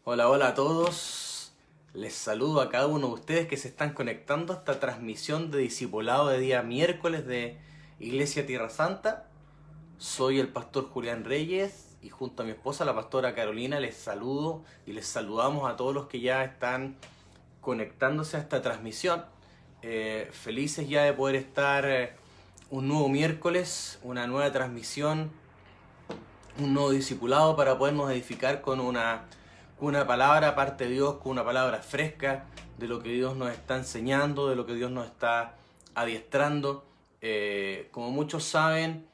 Hola, hola a todos. Les saludo a cada uno de ustedes que se están conectando a esta transmisión de discipulado de día miércoles de Iglesia Tierra Santa. Soy el pastor Julián Reyes y junto a mi esposa, la pastora Carolina, les saludo y les saludamos a todos los que ya están conectándose a esta transmisión. Felices ya de poder estar un nuevo miércoles, una nueva transmisión, un nuevo discipulado para podernos edificar con una palabra parte de Dios, con una palabra fresca de lo que Dios nos está enseñando, de lo que Dios nos está adiestrando. Como muchos saben,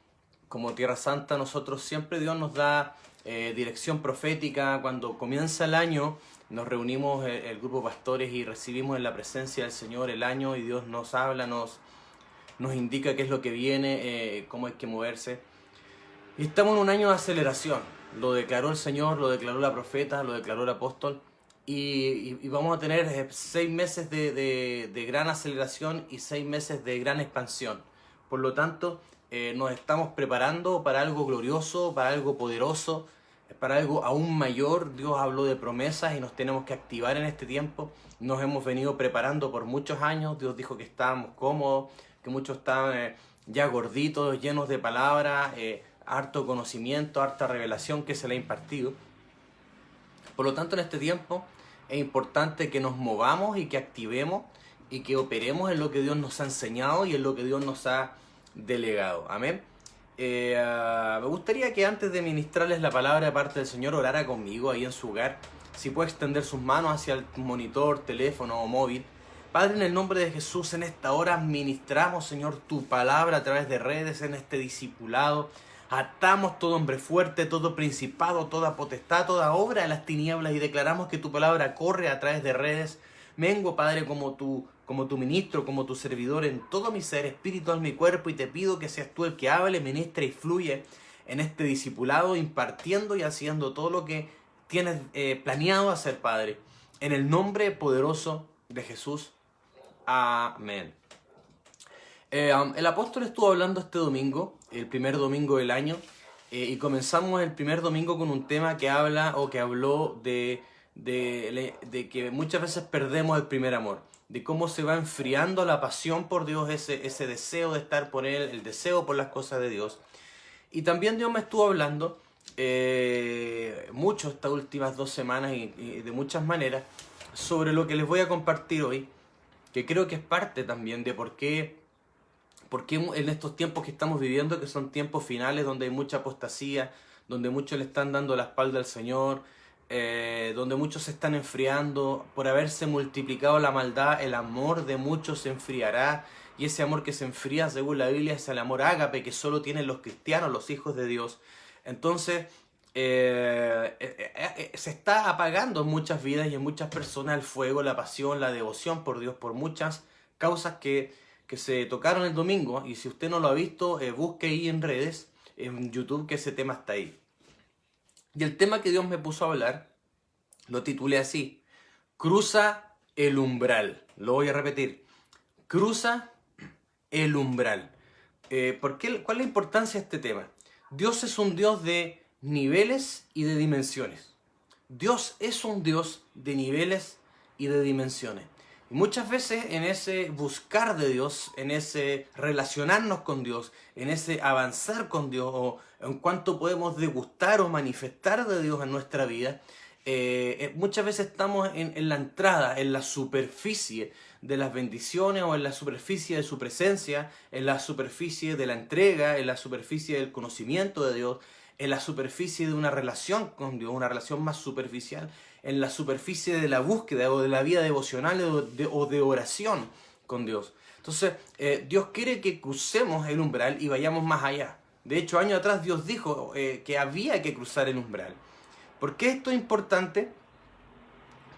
como Tierra Santa, nosotros siempre Dios nos da dirección profética. Cuando comienza el año, nos reunimos el grupo de pastores y recibimos en la presencia del Señor el año y Dios nos habla, nos indica qué es lo que viene, cómo hay que moverse. Y estamos en un año de aceleración. Lo declaró el Señor, lo declaró la profeta, lo declaró el apóstol. Y vamos a tener 6 meses de gran aceleración y 6 meses de gran expansión. Por lo tanto, nos estamos preparando para algo glorioso, para algo poderoso, para algo aún mayor. Dios habló de promesas y nos tenemos que activar en este tiempo. Nos hemos venido preparando por muchos años. Dios dijo que estábamos cómodos, que muchos estaban ya gorditos, llenos de palabras, harto conocimiento, harta revelación que se le ha impartido. Por lo tanto, en este tiempo es importante que nos movamos y que activemos y que operemos en lo que Dios nos ha enseñado y en lo que Dios nos ha delegado. Amén. Me gustaría que antes de ministrarles la palabra de parte del Señor, orara conmigo ahí en su hogar. Si puede extender sus manos hacia el monitor, teléfono o móvil. Padre, en el nombre de Jesús, en esta hora ministramos, Señor, tu palabra a través de redes, en este discipulado. Atamos todo hombre fuerte, todo principado, toda potestad, toda obra de las tinieblas y declaramos que tu palabra corre a través de redes. Vengo, Padre, como tu ministro, como tu servidor en todo mi ser, espíritu, alma y cuerpo, y te pido que seas tú el que hable, ministre y fluye en este discipulado, impartiendo y haciendo todo lo que tienes planeado hacer, Padre. En el nombre poderoso de Jesús. Amén. El apóstol estuvo hablando este domingo, el primer domingo del año, y comenzamos el primer domingo con un tema que habló de que muchas veces perdemos el primer amor, de cómo se va enfriando la pasión por Dios, ese deseo de estar por Él, el deseo por las cosas de Dios. Y también Dios me estuvo hablando mucho estas últimas 2 semanas y de muchas maneras sobre lo que les voy a compartir hoy, que creo que es parte también de por qué en estos tiempos que estamos viviendo, que son tiempos finales donde hay mucha apostasía, donde muchos le están dando la espalda al Señor, donde muchos se están enfriando, por haberse multiplicado la maldad, el amor de muchos se enfriará, y ese amor que se enfría, según la Biblia, es el amor ágape que solo tienen los cristianos, los hijos de Dios. Entonces, se está apagando en muchas vidas y en muchas personas el fuego, la pasión, la devoción por Dios, por muchas causas que se tocaron el domingo. Y si usted no lo ha visto, busque ahí en redes, en YouTube, que ese tema está ahí. Y el tema que Dios me puso a hablar, lo titulé así: cruza el umbral. Lo voy a repetir: cruza el umbral. ¿Cuál es la importancia de este tema? Dios es un Dios de niveles y de dimensiones. Dios es un Dios de niveles y de dimensiones. Y muchas veces en ese buscar de Dios, en ese relacionarnos con Dios, en ese avanzar con Dios, o en cuanto podemos degustar o manifestar de Dios en nuestra vida, muchas veces estamos en la entrada, en la superficie de las bendiciones, o en la superficie de su presencia, en la superficie de la entrega, en la superficie del conocimiento de Dios, en la superficie de una relación con Dios, una relación más superficial, en la superficie de la búsqueda o de la vida devocional o de oración con Dios. Entonces, Dios quiere que crucemos el umbral y vayamos más allá. De hecho, años atrás Dios dijo que había que cruzar el umbral. ¿Por qué esto es importante?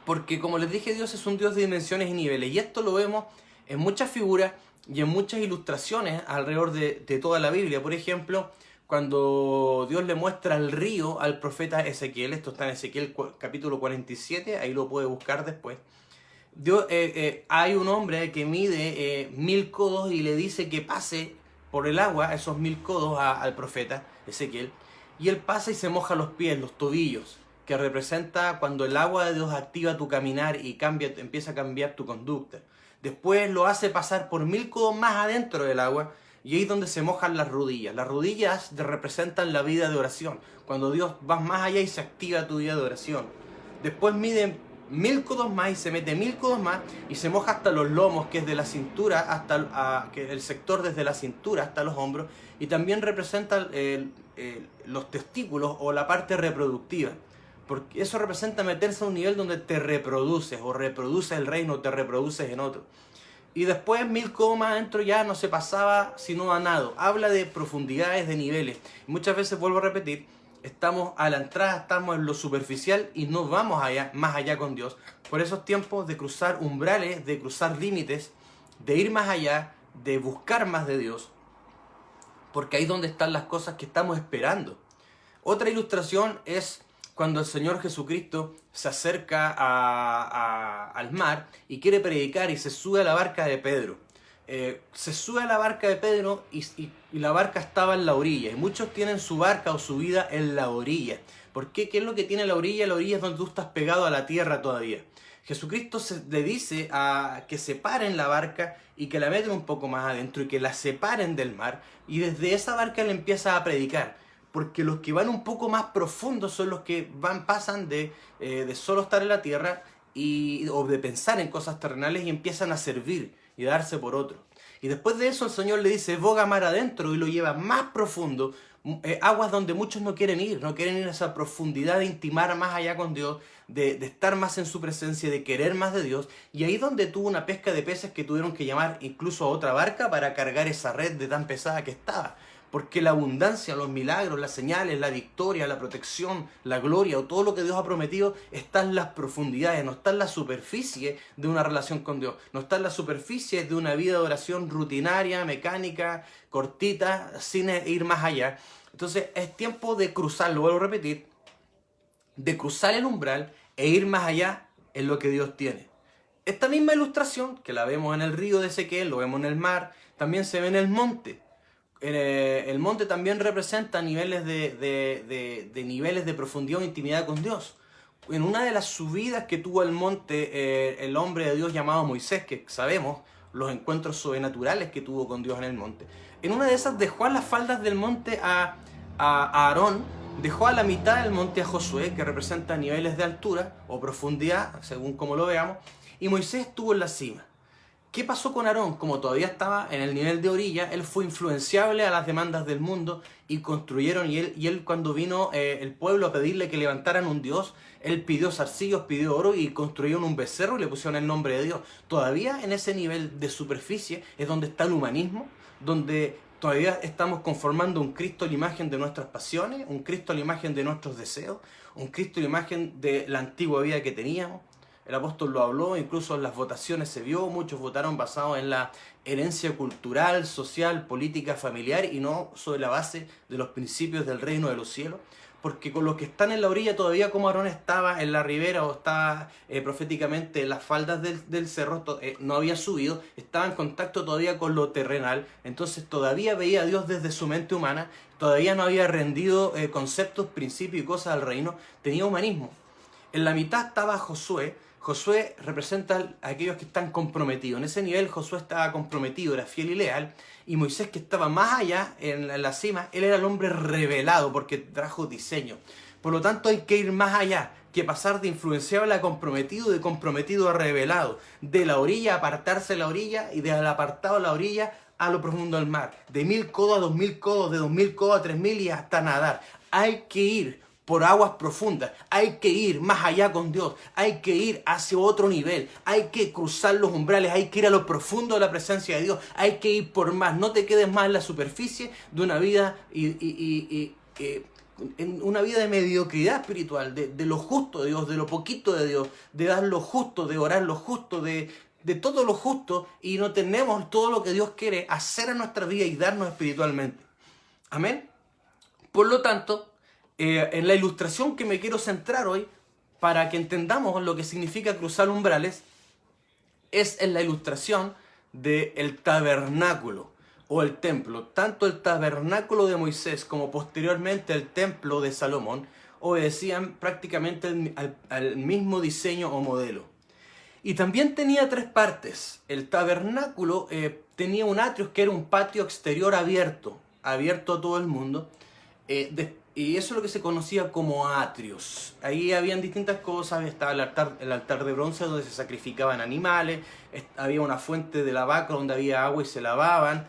Porque, como les dije, Dios es un Dios de dimensiones y niveles. Y esto lo vemos en muchas figuras y en muchas ilustraciones alrededor de toda la Biblia. Por ejemplo, cuando Dios le muestra el río al profeta Ezequiel, esto está en Ezequiel capítulo 47, ahí lo puede buscar después. Hay un hombre que mide 1000 codos y le dice que pase por el agua esos 1000 codos al profeta Ezequiel, y él pasa y se moja los pies, los tobillos, que representa cuando el agua de Dios activa tu caminar y empieza a cambiar tu conducta. Después lo hace pasar por 1000 codos más adentro del agua y ahí es donde se mojan las rodillas. Las rodillas representan la vida de oración. Cuando Dios va más allá y se activa tu vida de oración. Después mide 1000 codos más y se mete 1000 codos más y se moja hasta los lomos, que es de la cintura hasta que el sector desde la cintura hasta los hombros, y también representa los testículos o la parte reproductiva, porque eso representa meterse a un nivel donde te reproduces o reproduces el reino, o te reproduces en otro. Y después 1000 codos más adentro ya no se pasaba sino a nado. Habla de profundidades, de niveles. Y muchas veces, vuelvo a repetir, estamos a la entrada, estamos en lo superficial y no vamos allá, más allá con Dios. Por esos tiempos de cruzar umbrales, de cruzar límites, de ir más allá, de buscar más de Dios, porque ahí es donde están las cosas que estamos esperando. Otra ilustración es cuando el Señor Jesucristo se acerca al mar y quiere predicar y se sube a la barca de Pedro. Se sube a la barca de Pedro y la barca estaba en la orilla. Y muchos tienen su barca o su vida en la orilla. ¿Por qué? ¿Qué es lo que tiene la orilla? La orilla es donde tú estás pegado a la tierra todavía. Jesucristo le dice a que separen la barca y que la metan un poco más adentro y que la separen del mar. Y desde esa barca le empieza a predicar. Porque los que van un poco más profundos son los que pasan de solo estar en la tierra o de pensar en cosas terrenales y empiezan a servir y darse por otro. Y después de eso el Señor le dice, boga mar adentro, y lo lleva más profundo, aguas donde muchos no quieren ir a esa profundidad de intimar más allá con Dios, de estar más en su presencia, de querer más de Dios. Y ahí donde tuvo una pesca de peces que tuvieron que llamar incluso a otra barca para cargar esa red de tan pesada que estaba. Porque la abundancia, los milagros, las señales, la victoria, la protección, la gloria o todo lo que Dios ha prometido está en las profundidades, no está en la superficie de una relación con Dios. No está en la superficie de una vida de oración rutinaria, mecánica, cortita, sin ir más allá. Entonces es tiempo de cruzar, lo vuelvo a repetir, de cruzar el umbral e ir más allá en lo que Dios tiene. Esta misma ilustración, que la vemos en el río de Ezequiel, lo vemos en el mar, también se ve en el monte. El monte también representa niveles niveles de profundidad o intimidad con Dios. En una de las subidas que tuvo al monte el hombre de Dios llamado Moisés, que sabemos los encuentros sobrenaturales que tuvo con Dios en el monte, en una de esas dejó a las faldas del monte a Aarón, dejó a la mitad del monte a Josué, que representa niveles de altura o profundidad, según como lo veamos, y Moisés estuvo en la cima. ¿Qué pasó con Aarón? Como todavía estaba en el nivel de orilla, él fue influenciable a las demandas del mundo y construyeron, y él cuando vino el pueblo a pedirle que levantaran un dios, él pidió zarcillos, pidió oro y construyeron un becerro y le pusieron el nombre de Dios. Todavía en ese nivel de superficie es donde está el humanismo, donde todavía estamos conformando un Cristo a la imagen de nuestras pasiones, un Cristo a la imagen de nuestros deseos, un Cristo a la imagen de la antigua vida que teníamos. El apóstol lo habló, incluso en las votaciones se vio, muchos votaron basados en la herencia cultural, social, política, familiar y no sobre la base de los principios del reino de los cielos. Porque con los que están en la orilla todavía, como Aarón estaba en la ribera o estaba proféticamente en las faldas del cerro, no había subido, estaba en contacto todavía con lo terrenal, entonces todavía veía a Dios desde su mente humana, todavía no había rendido conceptos, principios y cosas al reino, tenía humanismo. En la mitad estaba Josué. Josué representa a aquellos que están comprometidos. En ese nivel Josué estaba comprometido, era fiel y leal. Y Moisés, que estaba más allá, en la cima, él era el hombre revelado porque trajo diseño. Por lo tanto hay que ir más allá, que pasar de influenciable a comprometido, de comprometido a revelado. De la orilla a apartarse de la orilla y del apartado de la orilla a lo profundo del mar. De 1000 codos a 2000 codos, de 2000 codos a 3000 y hasta nadar. Hay que ir por aguas profundas, hay que ir más allá con Dios, hay que ir hacia otro nivel, hay que cruzar los umbrales, hay que ir a lo profundo de la presencia de Dios, hay que ir por más, no te quedes más en la superficie de una vida en una vida de mediocridad espiritual, de lo justo de Dios, de lo poquito de Dios, de dar lo justo, de orar lo justo, de todo lo justo, y no tenemos todo lo que Dios quiere hacer en nuestra vida y darnos espiritualmente. Amén. Por lo tanto, en la ilustración que me quiero centrar hoy, para que entendamos lo que significa cruzar umbrales, es en la ilustración del tabernáculo o el templo, tanto el tabernáculo de Moisés como posteriormente el templo de Salomón, obedecían prácticamente al mismo diseño o modelo. Y también tenía tres partes. El tabernáculo tenía un atrio que era un patio exterior abierto a todo el mundo. Y eso es lo que se conocía como atrios. Ahí habían distintas cosas. Estaba el altar de bronce donde se sacrificaban animales. Había una fuente de la vaca donde había agua y se lavaban.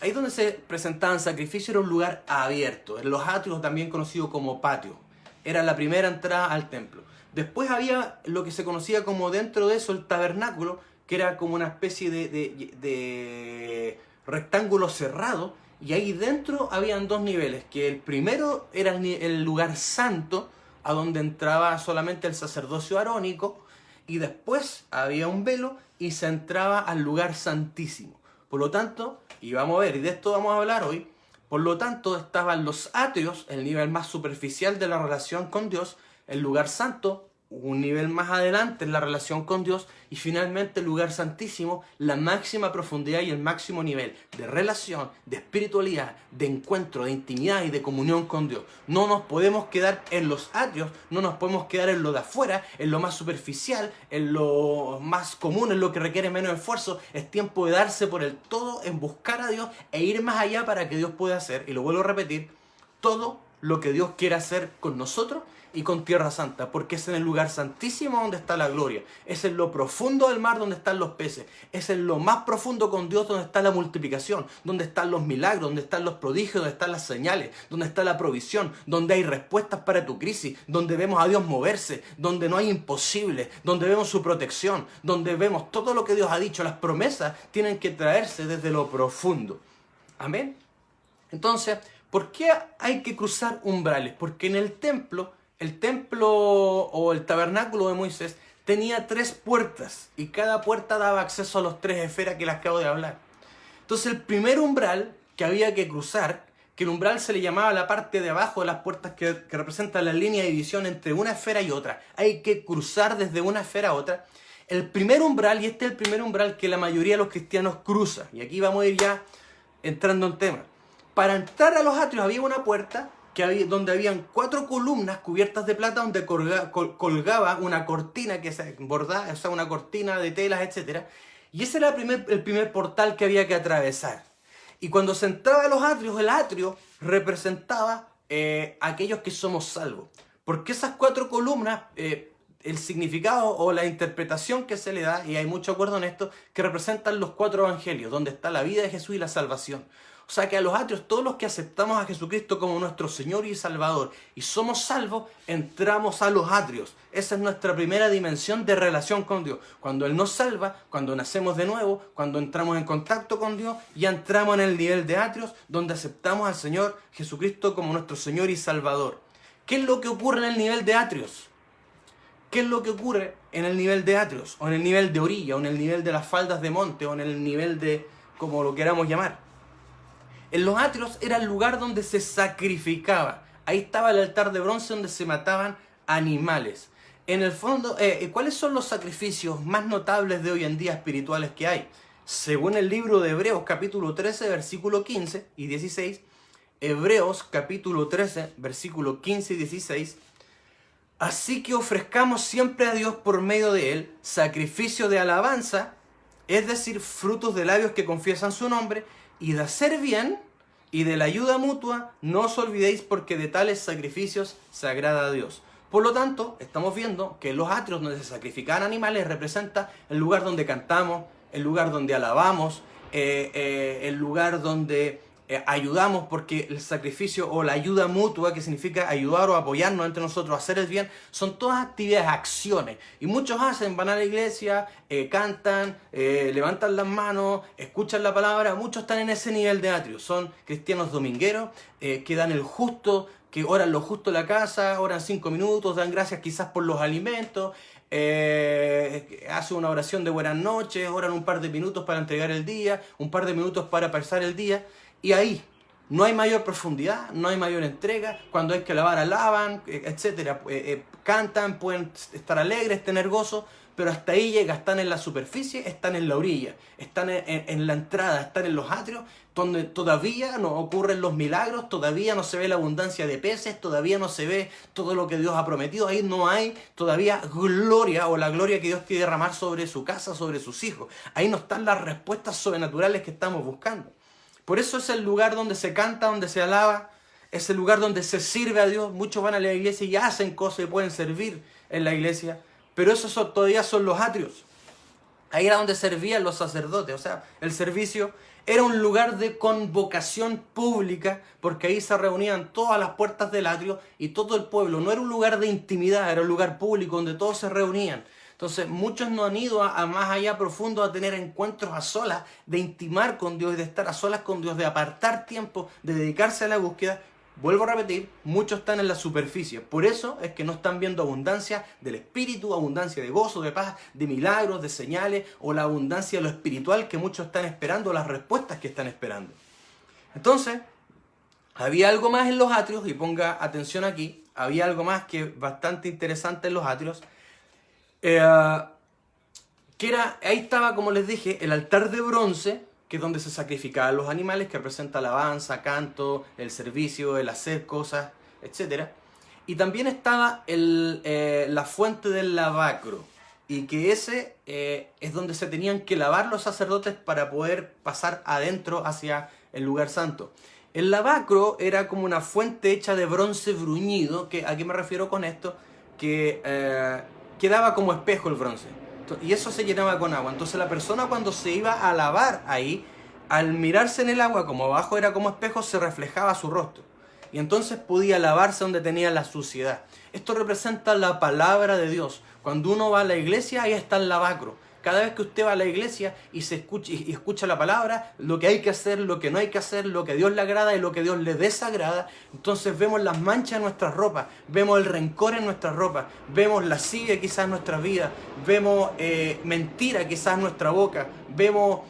Ahí donde se presentaban sacrificios era un lugar abierto. En los atrios, también conocido como patio. Era la primera entrada al templo. Después había lo que se conocía como, dentro de eso, el tabernáculo, que era como una especie de rectángulo cerrado. Y ahí dentro habían dos niveles, que el primero era el lugar santo, a donde entraba solamente el sacerdocio arónico, y después había un velo y se entraba al lugar santísimo. Por lo tanto, y vamos a ver, y de esto vamos a hablar hoy, por lo tanto estaban los atrios, el nivel más superficial de la relación con Dios, el lugar santo, un nivel más adelante en la relación con Dios, y finalmente el lugar santísimo, la máxima profundidad y el máximo nivel de relación, de espiritualidad, de encuentro, de intimidad y de comunión con Dios. No nos podemos quedar en los atrios, no nos podemos quedar en lo de afuera, en lo más superficial, en lo más común, en lo que requiere menos esfuerzo. Es tiempo de darse por el todo, en buscar a Dios e ir más allá para que Dios pueda hacer, y lo vuelvo a repetir, todo lo que Dios quiere hacer con nosotros y con Tierra Santa, porque es en el lugar santísimo donde está la gloria, es en lo profundo del mar donde están los peces, es en lo más profundo con Dios donde está la multiplicación, donde están los milagros, donde están los prodigios, donde están las señales, donde está la provisión, donde hay respuestas para tu crisis, donde vemos a Dios moverse, donde no hay imposibles, donde vemos su protección, donde vemos todo lo que Dios ha dicho. Las promesas tienen que traerse desde lo profundo. Amén. Entonces, ¿por qué hay que cruzar umbrales? Porque en el templo o el tabernáculo de Moisés tenía tres puertas y cada puerta daba acceso a los tres esferas que les acabo de hablar. Entonces el primer umbral que había que cruzar, que el umbral se le llamaba la parte de abajo de las puertas que representan la línea de división entre una esfera y otra, hay que cruzar desde una esfera a otra. El primer umbral, y este es el primer umbral que la mayoría de los cristianos cruza, y aquí vamos a ir ya entrando en tema. Para entrar a los atrios había una puerta donde habían 4 columnas cubiertas de plata, donde colgaba una cortina que se bordaba, o sea, una cortina de telas, etc. Y ese era el primer portal que había que atravesar. Y cuando se entraba a los atrios, el atrio representaba a aquellos que somos salvos. Porque esas 4 columnas, el significado o la interpretación que se le da, y hay mucho acuerdo en esto, que representan los 4 evangelios, donde está la vida de Jesús y la salvación. O sea que a los atrios, todos los que aceptamos a Jesucristo como nuestro Señor y Salvador y somos salvos, entramos a los atrios. Esa es nuestra primera dimensión de relación con Dios. Cuando Él nos salva, cuando nacemos de nuevo, cuando entramos en contacto con Dios, ya entramos en el nivel de atrios, donde aceptamos al Señor Jesucristo como nuestro Señor y Salvador. ¿Qué es lo que ocurre en el nivel de atrios? ¿Qué es lo que ocurre en el nivel de atrios? O en el nivel de orilla, o en el nivel de las faldas de monte, o en el nivel de, como lo queramos llamar. En los atrios era el lugar donde se sacrificaba. Ahí estaba el altar de bronce donde se mataban animales. En el fondo, ¿cuáles son los sacrificios más notables de hoy en día espirituales que hay? Según el libro de Hebreos capítulo 13, versículo 15 y 16, Hebreos capítulo 13, versículo 15 y 16, así que ofrezcamos siempre a Dios por medio de Él sacrificio de alabanza, es decir, frutos de labios que confiesan su nombre, y de hacer bien y de la ayuda mutua, no os olvidéis porque de tales sacrificios se agrada a Dios. Por lo tanto, estamos viendo que los atrios donde se sacrificaban animales representa el lugar donde cantamos, el lugar donde alabamos, el lugar donde ayudamos, porque el sacrificio o la ayuda mutua, que significa ayudar o apoyarnos entre nosotros a hacer el bien, son todas actividades, acciones. Y muchos van a la iglesia, cantan, levantan las manos, escuchan la palabra. Muchos están en ese nivel de atrio. Son cristianos domingueros que dan el justo, que oran lo justo en la casa, oran 5 minutos, dan gracias quizás por los alimentos, hacen una oración de buenas noches, oran un par de minutos para entregar el día, un par de minutos para pasar el día. Y ahí no hay mayor profundidad, no hay mayor entrega. Cuando hay que alabar, alaban, etc. Cantan, pueden estar alegres, tener gozo, pero hasta ahí llega. Están en la superficie, están en la orilla, están en la entrada, están en los atrios, donde todavía no ocurren los milagros, todavía no se ve la abundancia de peces, todavía no se ve todo lo que Dios ha prometido. Ahí no hay todavía gloria, o la gloria que Dios quiere derramar sobre su casa, sobre sus hijos. Ahí no están las respuestas sobrenaturales que estamos buscando. Por eso es el lugar donde se canta, donde se alaba, es el lugar donde se sirve a Dios. Muchos van a la iglesia y hacen cosas y pueden servir en la iglesia, pero esos todavía son los atrios. Ahí era donde servían los sacerdotes. O sea, el servicio era un lugar de convocación pública, porque ahí se reunían todas las puertas del atrio y todo el pueblo. No era un lugar de intimidad, era un lugar público donde todos se reunían. Entonces muchos no han ido a más allá profundo, a tener encuentros a solas, de intimar con Dios, de estar a solas con Dios, de apartar tiempo, de dedicarse a la búsqueda. Vuelvo a repetir, muchos están en la superficie. Por eso es que no están viendo abundancia del Espíritu, abundancia de gozo, de paz, de milagros, de señales, o la abundancia de lo espiritual que muchos están esperando, las respuestas que están esperando. Entonces, había algo más en los atrios, y ponga atención aquí, había algo más que es bastante interesante en los atrios, que era, ahí estaba, como les dije, el altar de bronce, que es donde se sacrificaban los animales, que representa alabanza, canto, el servicio, el hacer cosas, etc. Y también estaba la fuente del lavacro, y que ese es donde se tenían que lavar los sacerdotes para poder pasar adentro hacia el lugar santo. El lavacro era como una fuente hecha de bronce bruñido, que, ¿a qué me refiero con esto? Que quedaba como espejo el bronce. Y eso se llenaba con agua. Entonces la persona, cuando se iba a lavar ahí, al mirarse en el agua, como abajo era como espejo, se reflejaba su rostro. Y entonces podía lavarse donde tenía la suciedad. Esto representa la palabra de Dios. Cuando uno va a la iglesia, ahí está el lavacro. Cada vez que usted va a la iglesia y escucha la palabra, lo que hay que hacer, lo que no hay que hacer, lo que a Dios le agrada y lo que a Dios le desagrada, entonces vemos las manchas en nuestras ropas, vemos el rencor en nuestras ropas, vemos lascivia quizás en nuestras vidas, vemos mentira quizás en nuestra boca, vemos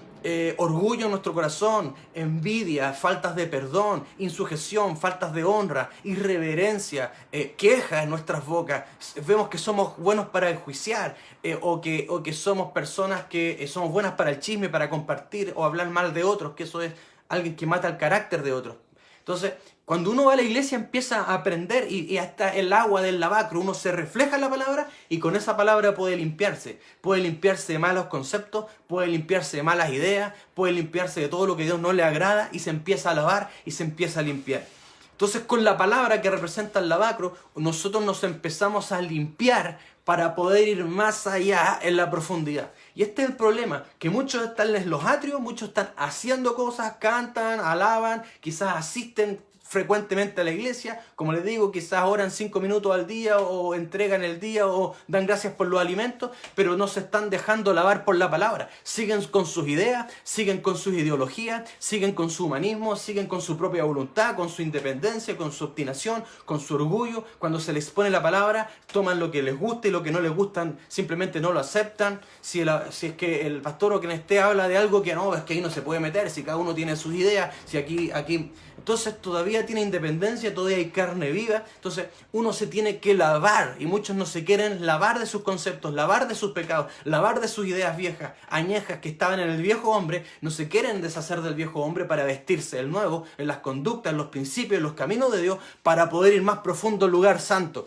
orgullo en nuestro corazón, envidia, faltas de perdón, insujeción, faltas de honra, irreverencia, quejas en nuestras bocas. Vemos que somos buenos para enjuiciar, o que somos personas que somos buenas para el chisme, para compartir o hablar mal de otros, que eso es alguien que mata el carácter de otros. Entonces, cuando uno va a la iglesia, empieza a aprender, y hasta el agua del lavacro, uno se refleja en la palabra, y con esa palabra puede limpiarse de malos conceptos, puede limpiarse de malas ideas, puede limpiarse de todo lo que a Dios no le agrada, y se empieza a lavar y se empieza a limpiar. Entonces, con la palabra que representa el lavacro, nosotros nos empezamos a limpiar para poder ir más allá en la profundidad. Y este es el problema, que muchos están en los atrios, muchos están haciendo cosas, cantan, alaban, quizás asisten frecuentemente a la iglesia, como les digo, quizás oran 5 minutos al día, o entregan el día, o dan gracias por los alimentos, pero no se están dejando lavar por la palabra. Siguen con sus ideas, siguen con sus ideologías, siguen con su humanismo, siguen con su propia voluntad, con su independencia, con su obstinación, con su orgullo. Cuando se les pone la palabra, toman lo que les gusta, y lo que no les gusta simplemente no lo aceptan. Si es que el pastor o quien esté habla de algo que no, es que ahí no se puede meter, si cada uno tiene sus ideas, si aquí... Entonces todavía tiene independencia, todavía hay carne viva. Entonces uno se tiene que lavar, y muchos no se quieren lavar de sus conceptos, lavar de sus pecados, lavar de sus ideas viejas, añejas que estaban en el viejo hombre. No se quieren deshacer del viejo hombre para vestirse del nuevo, en las conductas, en los principios, en los caminos de Dios, para poder ir más profundo al lugar santo.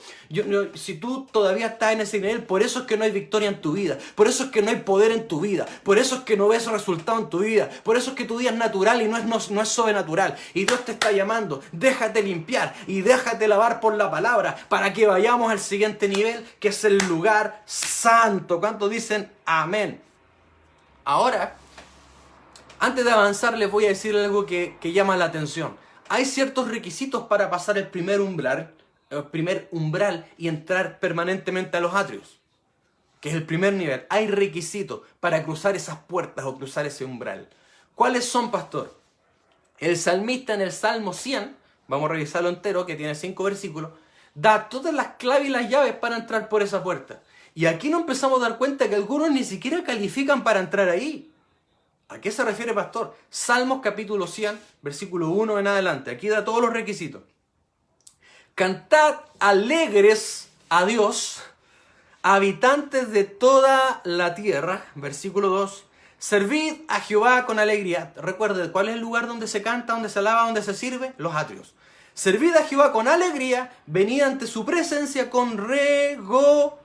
Si tú todavía estás en ese nivel, por eso es que no hay victoria en tu vida, por eso es que no hay poder en tu vida, por eso es que no ves resultado en tu vida, por eso es que tu día es natural y no es sobrenatural. Y Dios te está llamando, déjate limpiar y déjate lavar por la palabra, para que vayamos al siguiente nivel, que es el lugar santo. ¿Cuántos dicen amén? Ahora, antes de avanzar, les voy a decir algo que llama la atención. Hay ciertos requisitos para pasar el primer umbral y entrar permanentemente a los atrios, que es el primer nivel. Hay requisitos para cruzar esas puertas o cruzar ese umbral. ¿Cuáles son, pastor? El salmista en el Salmo 100, vamos a revisarlo entero, que tiene 5 versículos, da todas las claves y las llaves para entrar por esa puerta. Y aquí nos empezamos a dar cuenta que algunos ni siquiera califican para entrar ahí. ¿A qué se refiere, pastor? Salmos capítulo 100, versículo 1 en adelante. Aquí da todos los requisitos. Cantad alegres a Dios, habitantes de toda la tierra, versículo 2, servid a Jehová con alegría. Recuerde, ¿cuál es el lugar donde se canta, donde se alaba, donde se sirve? Los atrios. Servid a Jehová con alegría, venid ante su presencia con regocijo.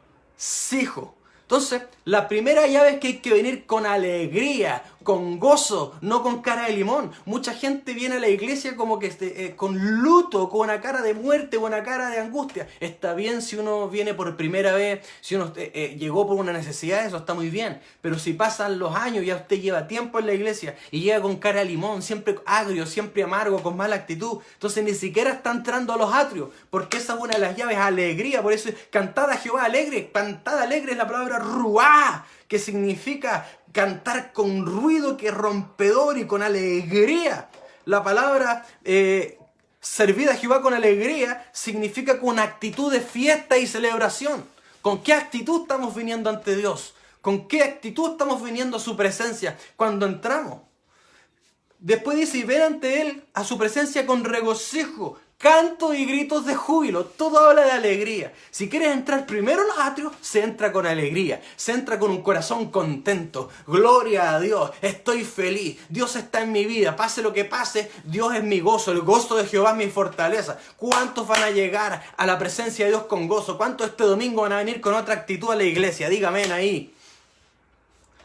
Entonces, la primera llave es que hay que venir con alegría, con gozo, no con cara de limón. Mucha gente viene a la iglesia como que con luto, con una cara de muerte, con una cara de angustia. Está bien si uno viene por primera vez, si uno llegó por una necesidad, eso está muy bien. Pero si pasan los años, ya usted lleva tiempo en la iglesia y llega con cara de limón, siempre agrio, siempre amargo, con mala actitud. Entonces ni siquiera está entrando a los atrios, porque esa es una de las llaves, alegría. Por eso cantad a Jehová alegre. Cantad alegre es la palabra ruá, que significa cantar con ruido, que es rompedor y con alegría. La palabra servir a Jehová con alegría significa con actitud de fiesta y celebración. ¿Con qué actitud estamos viniendo ante Dios? ¿Con qué actitud estamos viniendo a su presencia cuando entramos? Después dice, y ven ante Él a su presencia con regocijo, canto y gritos de júbilo. Todo habla de alegría. Si quieres entrar primero en los atrios, se entra con alegría. Se entra con un corazón contento. Gloria a Dios. Estoy feliz. Dios está en mi vida. Pase lo que pase, Dios es mi gozo. El gozo de Jehová es mi fortaleza. ¿Cuántos van a llegar a la presencia de Dios con gozo? ¿Cuántos este domingo van a venir con otra actitud a la iglesia? Dígame ahí.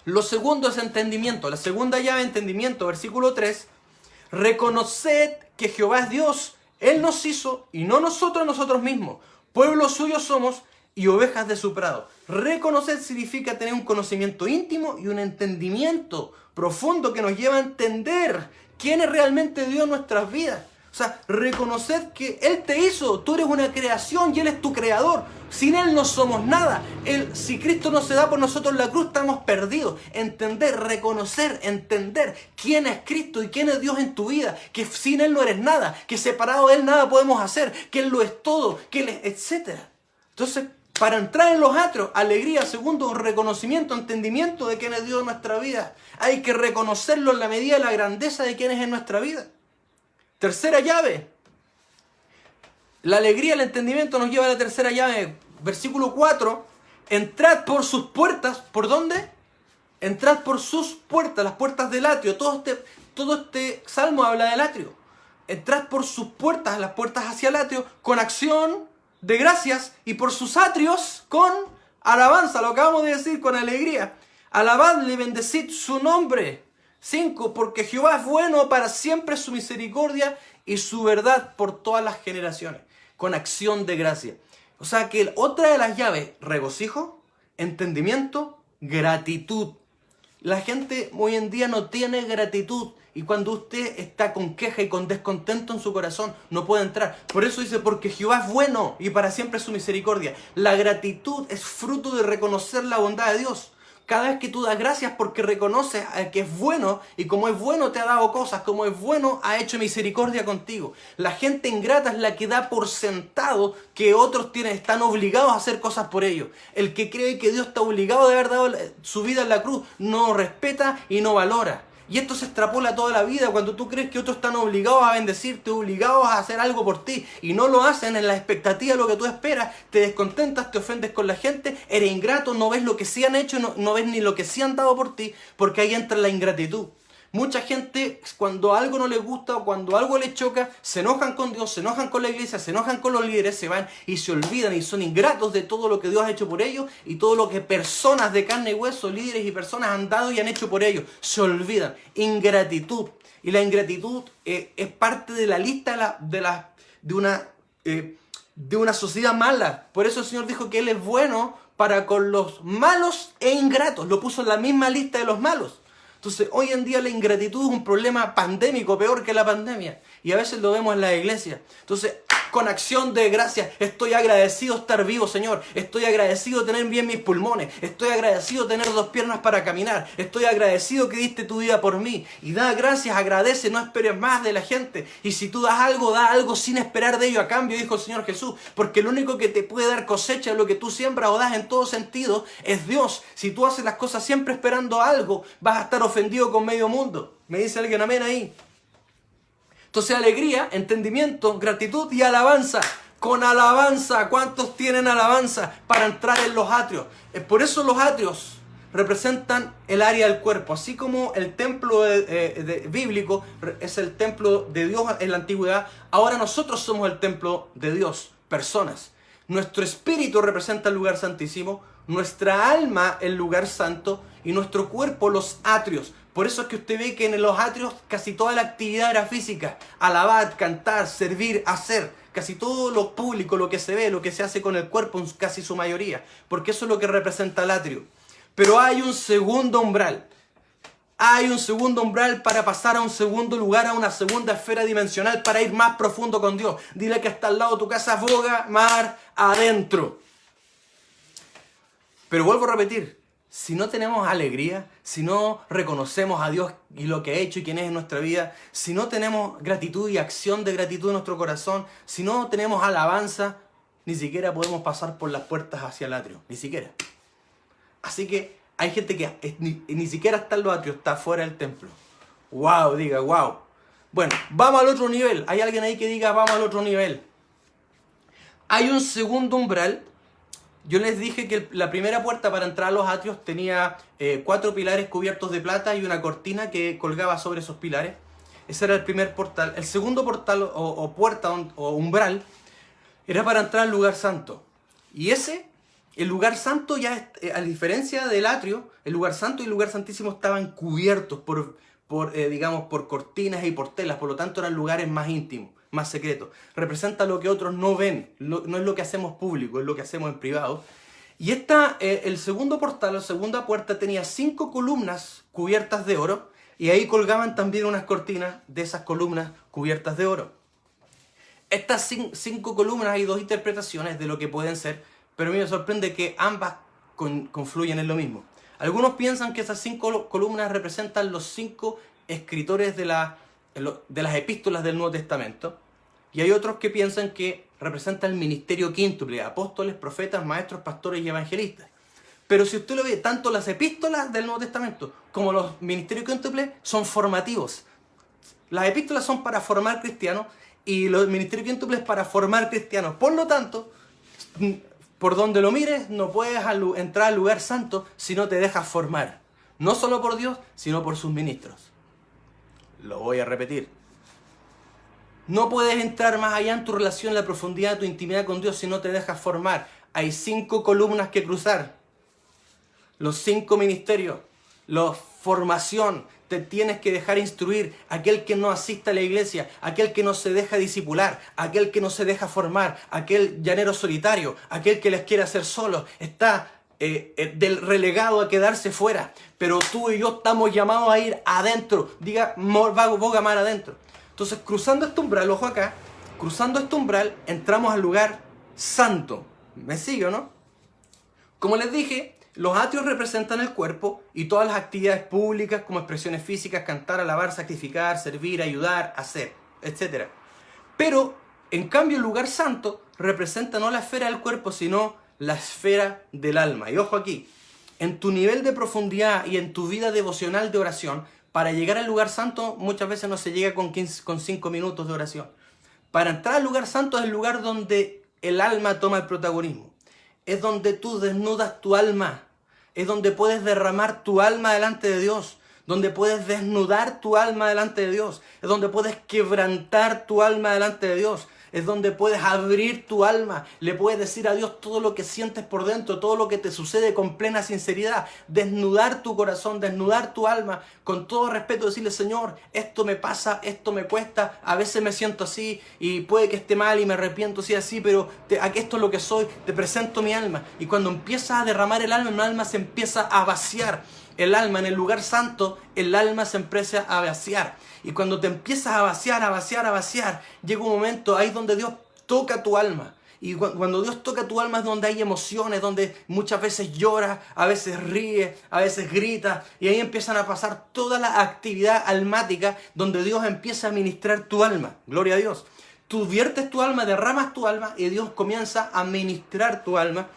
Lo segundo es entendimiento. La segunda llave, entendimiento, versículo 3. Reconoced que Jehová es Dios. Él nos hizo y no nosotros a nosotros mismos. Pueblo suyo somos y ovejas de su prado. Reconocer significa tener un conocimiento íntimo y un entendimiento profundo que nos lleva a entender quién es realmente Dios en nuestras vidas. O sea, reconocer que Él te hizo, tú eres una creación y Él es tu creador. Sin Él no somos nada. Si Cristo no se da por nosotros en la cruz, estamos perdidos. Entender, reconocer, entender quién es Cristo y quién es Dios en tu vida. Que sin Él no eres nada, que separado de Él nada podemos hacer, que Él lo es todo, que Él es, etc. Entonces, para entrar en los atrios, alegría, segundo, reconocimiento, entendimiento de quién es Dios en nuestra vida. Hay que reconocerlo en la medida de la grandeza de quién es en nuestra vida. Tercera llave. La alegría, el entendimiento nos lleva a la tercera llave. Versículo 4. Entrad por sus puertas. ¿Por dónde? Entrad por sus puertas, las puertas del atrio. Todo este salmo habla del atrio. Entrad por sus puertas, las puertas hacia el atrio, con acción de gracias, y por sus atrios con alabanza. Lo acabamos de decir, con alegría. Alabadle, bendecid su nombre. 5. Porque Jehová es bueno, para siempre su misericordia y su verdad por todas las generaciones. Con acción de gracia. O sea que otra de las llaves, regocijo, entendimiento, gratitud. La gente hoy en día no tiene gratitud. Y cuando usted está con queja y con descontento en su corazón, no puede entrar. Por eso dice, porque Jehová es bueno y para siempre su misericordia. La gratitud es fruto de reconocer la bondad de Dios. Cada vez que tú das gracias porque reconoces que es bueno, y como es bueno te ha dado cosas, como es bueno ha hecho misericordia contigo. La gente ingrata es la que da por sentado que otros están obligados a hacer cosas por ellos. El que cree que Dios está obligado de haber dado su vida en la cruz no respeta y no valora. Y esto se extrapola toda la vida. Cuando tú crees que otros están obligados a bendecirte, obligados a hacer algo por ti, y no lo hacen en la expectativa de lo que tú esperas, te descontentas, te ofendes con la gente, eres ingrato, no ves lo que sí han hecho, no ves ni lo que sí han dado por ti, porque ahí entra la ingratitud. Mucha gente, cuando algo no les gusta o cuando algo les choca, se enojan con Dios, se enojan con la iglesia, se enojan con los líderes, se van y se olvidan y son ingratos de todo lo que Dios ha hecho por ellos y todo lo que personas de carne y hueso, líderes y personas han dado y han hecho por ellos. Se olvidan. Ingratitud. Y la ingratitud es parte de la lista de una sociedad mala. Por eso el Señor dijo que Él es bueno para con los malos e ingratos. Lo puso en la misma lista de los malos. Entonces, hoy en día la ingratitud es un problema pandémico, peor que la pandemia. Y a veces lo vemos en la iglesia. Entonces, con acción de gracias, estoy agradecido de estar vivo, Señor. Estoy agradecido de tener bien mis pulmones. Estoy agradecido de tener 2 piernas para caminar. Estoy agradecido que diste tu vida por mí. Y da gracias, agradece, no esperes más de la gente. Y si tú da algo sin esperar de ello a cambio, dijo el Señor Jesús. Porque lo único que te puede dar cosecha de lo que tú siembras o das en todo sentido es Dios. Si tú haces las cosas siempre esperando algo, vas a estar ofendido con medio mundo. ¿Me dice alguien amén ahí? Entonces, alegría, entendimiento, gratitud y alabanza. con alabanza. ¿Cuántos tienen alabanza para entrar en los atrios? Por eso los atrios representan el área del cuerpo. Así como el templo bíblico es el templo de Dios en la antigüedad, ahora nosotros somos el templo de Dios, personas. Nuestro espíritu representa el lugar santísimo, nuestra alma el lugar santo y nuestro cuerpo los atrios. Por eso es que usted ve que en los atrios casi toda la actividad era física. Alabar, cantar, servir, hacer. Casi todo lo público, lo que se ve, lo que se hace con el cuerpo en casi su mayoría. Porque eso es lo que representa el atrio. Pero hay un segundo umbral. Hay un segundo umbral para pasar a un segundo lugar, a una segunda esfera dimensional, para ir más profundo con Dios. Dile que está al lado de tu casa, boga, mar, adentro. Pero vuelvo a repetir, si no tenemos alegría, si no reconocemos a Dios y lo que ha hecho y quién es en nuestra vida, si no tenemos gratitud y acción de gratitud en nuestro corazón, si no tenemos alabanza, ni siquiera podemos pasar por las puertas hacia el atrio, ni siquiera. Así que hay gente que ni siquiera está en los atrios, está fuera del templo. ¡Wow! Diga, ¡wow! Bueno, vamos al otro nivel. ¿Hay alguien ahí que diga, vamos al otro nivel? Hay un segundo umbral. Yo les dije que la primera puerta para entrar a los atrios tenía 4 pilares cubiertos de plata y una cortina que colgaba sobre esos pilares. Ese era el primer portal. El segundo portal o puerta o umbral era para entrar al lugar santo. Y el lugar santo ya, a diferencia del atrio, el lugar santo y el lugar santísimo estaban cubiertos por cortinas y por telas. Por lo tanto eran lugares más íntimos, más secretos. Representa lo que otros no ven. No es lo que hacemos público, es lo que hacemos en privado. Y el segundo portal, la segunda puerta, tenía 5 columnas cubiertas de oro. Y ahí colgaban también unas cortinas de esas columnas cubiertas de oro. Estas 5 columnas, hay 2 interpretaciones de lo que pueden ser. Pero a mí me sorprende que ambas confluyen en lo mismo. Algunos piensan que esas 5 columnas representan los 5 escritores de las epístolas del Nuevo Testamento. Y hay otros que piensan que representa el ministerio quíntuple, apóstoles, profetas, maestros, pastores y evangelistas. Pero si usted lo ve, tanto las epístolas del Nuevo Testamento como los ministerios quíntuples son formativos. Las epístolas son para formar cristianos y los ministerios quíntuples para formar cristianos. Por lo tanto, por donde lo mires, no puedes entrar al lugar santo si no te dejas formar. No solo por Dios, sino por sus ministros. Lo voy a repetir. No puedes entrar más allá en tu relación, en la profundidad de tu intimidad con Dios si no te dejas formar. Hay 5 columnas que cruzar. Los 5 ministerios. La formación. Te tienes que dejar instruir. Aquel que no asista a la iglesia, aquel que no se deja discipular, aquel que no se deja formar, aquel llanero solitario, aquel que les quiere hacer solo, está del relegado a quedarse fuera. Pero tú y yo estamos llamados a ir adentro. Diga, boga mar adentro. Entonces, cruzando este umbral, ojo acá, cruzando este umbral, entramos al lugar santo. ¿Me sigue o no? Como les dije, los atrios representan el cuerpo y todas las actividades públicas como expresiones físicas, cantar, alabar, sacrificar, servir, ayudar, hacer, etc. Pero, en cambio, el lugar santo representa no la esfera del cuerpo, sino la esfera del alma. Y ojo aquí, en tu nivel de profundidad y en tu vida devocional de oración, para llegar al lugar santo muchas veces no se llega con 5 minutos de oración. Para entrar al lugar santo es el lugar donde el alma toma el protagonismo. Es donde tú desnudas tu alma. Es donde puedes derramar tu alma delante de Dios. Donde puedes desnudar tu alma delante de Dios. Es donde puedes quebrantar tu alma delante de Dios. Es donde puedes abrir tu alma. Le puedes decir a Dios todo lo que sientes por dentro, todo lo que te sucede con plena sinceridad. Desnudar tu corazón, desnudar tu alma. Con todo respeto decirle, Señor, esto me pasa, esto me cuesta. A veces me siento así y puede que esté mal y me arrepiento si es así, pero esto es lo que soy. Te presento mi alma. Y cuando empiezas a derramar el alma se empieza a vaciar. El alma en el lugar santo, el alma se empieza a vaciar. Y cuando te empiezas a vaciar, llega un momento ahí donde Dios toca tu alma. Y cuando Dios toca tu alma es donde hay emociones, donde muchas veces lloras, a veces ríes, a veces gritas. Y ahí empiezan a pasar toda la actividad almática donde Dios empieza a ministrar tu alma. Gloria a Dios. Tú viertes tu alma, derramas tu alma y Dios comienza a ministrar tu alma.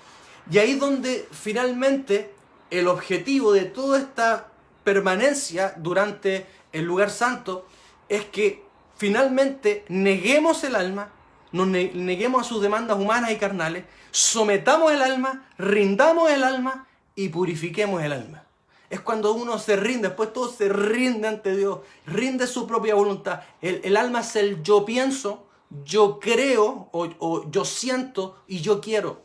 Y ahí es donde finalmente el objetivo de toda esta permanencia durante el lugar santo es que finalmente neguemos el alma, nos neguemos a sus demandas humanas y carnales, sometamos el alma, rindamos el alma y purifiquemos el alma. Es cuando uno se rinde, después todo se rinde ante Dios, rinde su propia voluntad. El alma es el yo pienso, yo creo o yo siento y yo quiero.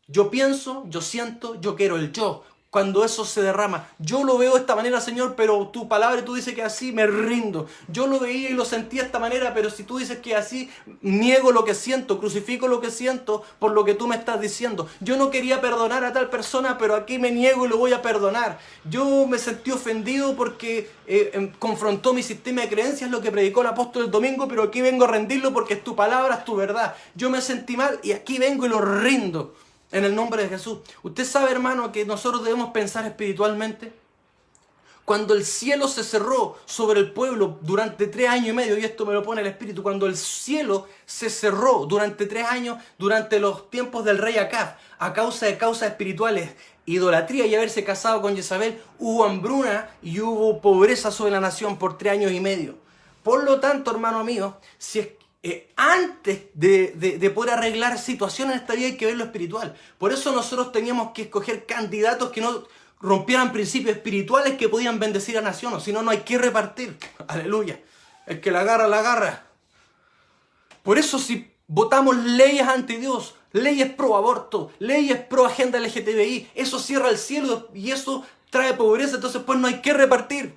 Yo pienso, yo siento, yo quiero, el yo. Cuando eso se derrama, yo lo veo de esta manera, Señor, pero tu palabra, tú dices que así, me rindo. Yo lo veía y lo sentía de esta manera, pero si tú dices que así, niego lo que siento, crucifico lo que siento por lo que tú me estás diciendo. Yo no quería perdonar a tal persona, pero aquí me niego y lo voy a perdonar. Yo me sentí ofendido porque confrontó mi sistema de creencias, lo que predicó el apóstol el domingo, pero aquí vengo a rendirlo porque es tu palabra, es tu verdad. Yo me sentí mal y aquí vengo y lo rindo. En el nombre de Jesús. Usted sabe, hermano, que nosotros debemos pensar espiritualmente. Cuando el cielo se cerró sobre el pueblo durante 3 años y medio, y esto me lo pone el Espíritu, cuando el cielo se cerró durante 3 años, durante los tiempos del rey Acab, a causa de causas espirituales, idolatría y haberse casado con Jezabel, hubo hambruna y hubo pobreza sobre la nación por 3 años y medio. Por lo tanto, hermano mío, si es antes de poder arreglar situaciones en esta vida hay que ver lo espiritual. Por eso nosotros teníamos que escoger candidatos que no rompieran principios espirituales que podían bendecir a naciones. Si no, no hay que repartir. Aleluya. El que la agarra, la agarra. Por eso si votamos leyes ante Dios, leyes pro aborto, leyes pro agenda LGTBI, eso cierra el cielo y eso trae pobreza. Entonces pues no hay que repartir.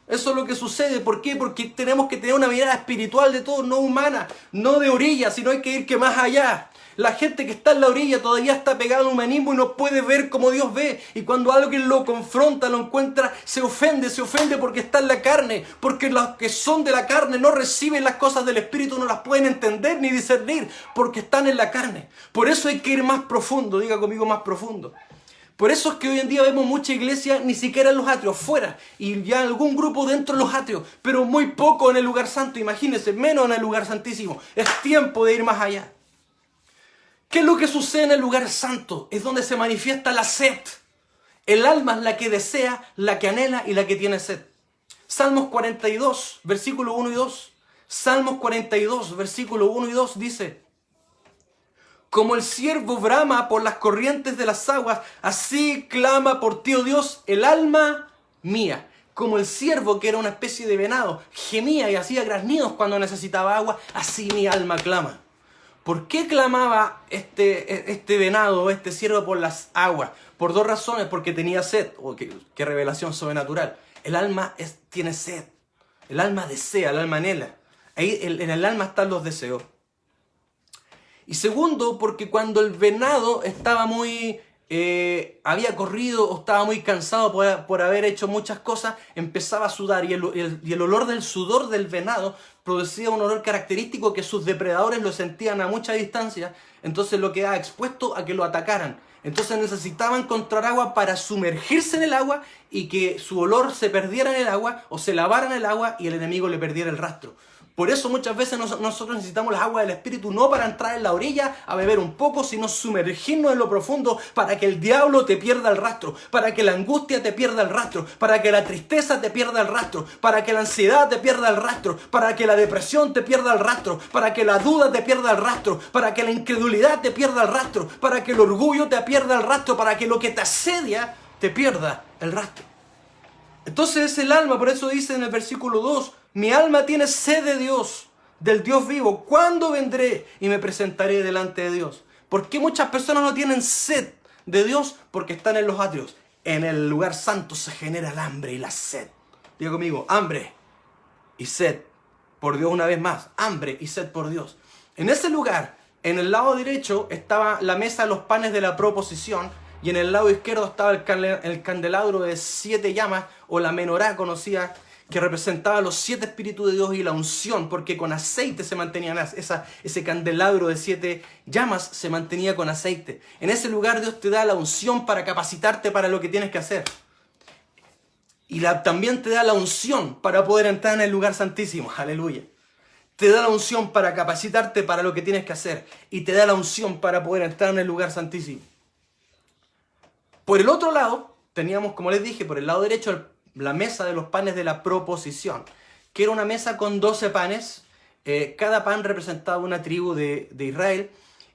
Eso es lo que sucede. ¿Por qué? Porque tenemos que tener una mirada espiritual de todo, no humana, no de orilla, sino hay que ir que más allá. La gente que está en la orilla todavía está pegada al humanismo y no puede ver como Dios ve. Y cuando alguien lo confronta, lo encuentra, se ofende porque está en la carne. Porque los que son de la carne no reciben las cosas del Espíritu, no las pueden entender ni discernir, porque están en la carne. Por eso hay que ir más profundo, diga conmigo más profundo. Por eso es que hoy en día vemos mucha iglesia ni siquiera en los atrios, fuera, y ya algún grupo dentro de los atrios, pero muy poco en el lugar santo, imagínense, menos en el lugar santísimo. Es tiempo de ir más allá. ¿Qué es lo que sucede en el lugar santo? Es donde se manifiesta la sed. El alma es la que desea, la que anhela y la que tiene sed. Salmos 42, versículo 1 y 2. Salmos 42, versículo 1 y 2 dice: como el ciervo brama por las corrientes de las aguas, así clama por ti, oh Dios, el alma mía. Como el ciervo, que era una especie de venado, gemía y hacía graznidos cuando necesitaba agua, así mi alma clama. ¿Por qué clamaba este venado, este ciervo por las aguas? Por 2 razones. Porque tenía sed. Qué revelación sobrenatural. El alma tiene sed. El alma desea, el alma anhela. Ahí en el alma están los deseos. Y segundo, porque cuando el venado estaba había corrido o estaba muy cansado por haber hecho muchas cosas, empezaba a sudar y el olor del sudor del venado producía un olor característico que sus depredadores lo sentían a mucha distancia, entonces lo quedaba expuesto a que lo atacaran. Entonces necesitaba encontrar agua para sumergirse en el agua y que su olor se perdiera en el agua o se lavara en el agua y el enemigo le perdiera el rastro. Por eso muchas veces nosotros necesitamos las aguas del Espíritu, no para entrar en la orilla a beber un poco, sino sumergirnos en lo profundo para que el diablo te pierda el rastro, para que la angustia te pierda el rastro, para que la tristeza te pierda el rastro, para que la ansiedad te pierda el rastro, para que la depresión te pierda el rastro, para que la duda te pierda el rastro, para que la incredulidad te pierda el rastro, para que el orgullo te pierda el rastro, para que lo que te asedia te pierda el rastro. Entonces es el alma, por eso dice en el versículo 2, mi alma tiene sed de Dios, del Dios vivo. ¿Cuándo vendré y me presentaré delante de Dios? ¿Por qué muchas personas no tienen sed de Dios? Porque están en los atrios. En el lugar santo se genera el hambre y la sed. Diga conmigo, hambre y sed por Dios una vez más. Hambre y sed por Dios. En ese lugar, en el lado derecho, estaba la mesa de los panes de la proposición. Y en el lado izquierdo estaba el candelabro de 7 llamas, o la menorá conocida, que representaba los 7 espíritus de Dios y la unción, porque con aceite se mantenía ese candelabro de 7 llamas, se mantenía con aceite. En ese lugar Dios te da la unción para capacitarte para lo que tienes que hacer. Y también te da la unción para poder entrar en el lugar santísimo. Aleluya. Te da la unción para capacitarte para lo que tienes que hacer. Y te da la unción para poder entrar en el lugar santísimo. Por el otro lado, teníamos, como les dije, por el lado derecho, la mesa de los panes de la proposición, que era una mesa con 12 panes, Cada pan representaba una tribu de Israel.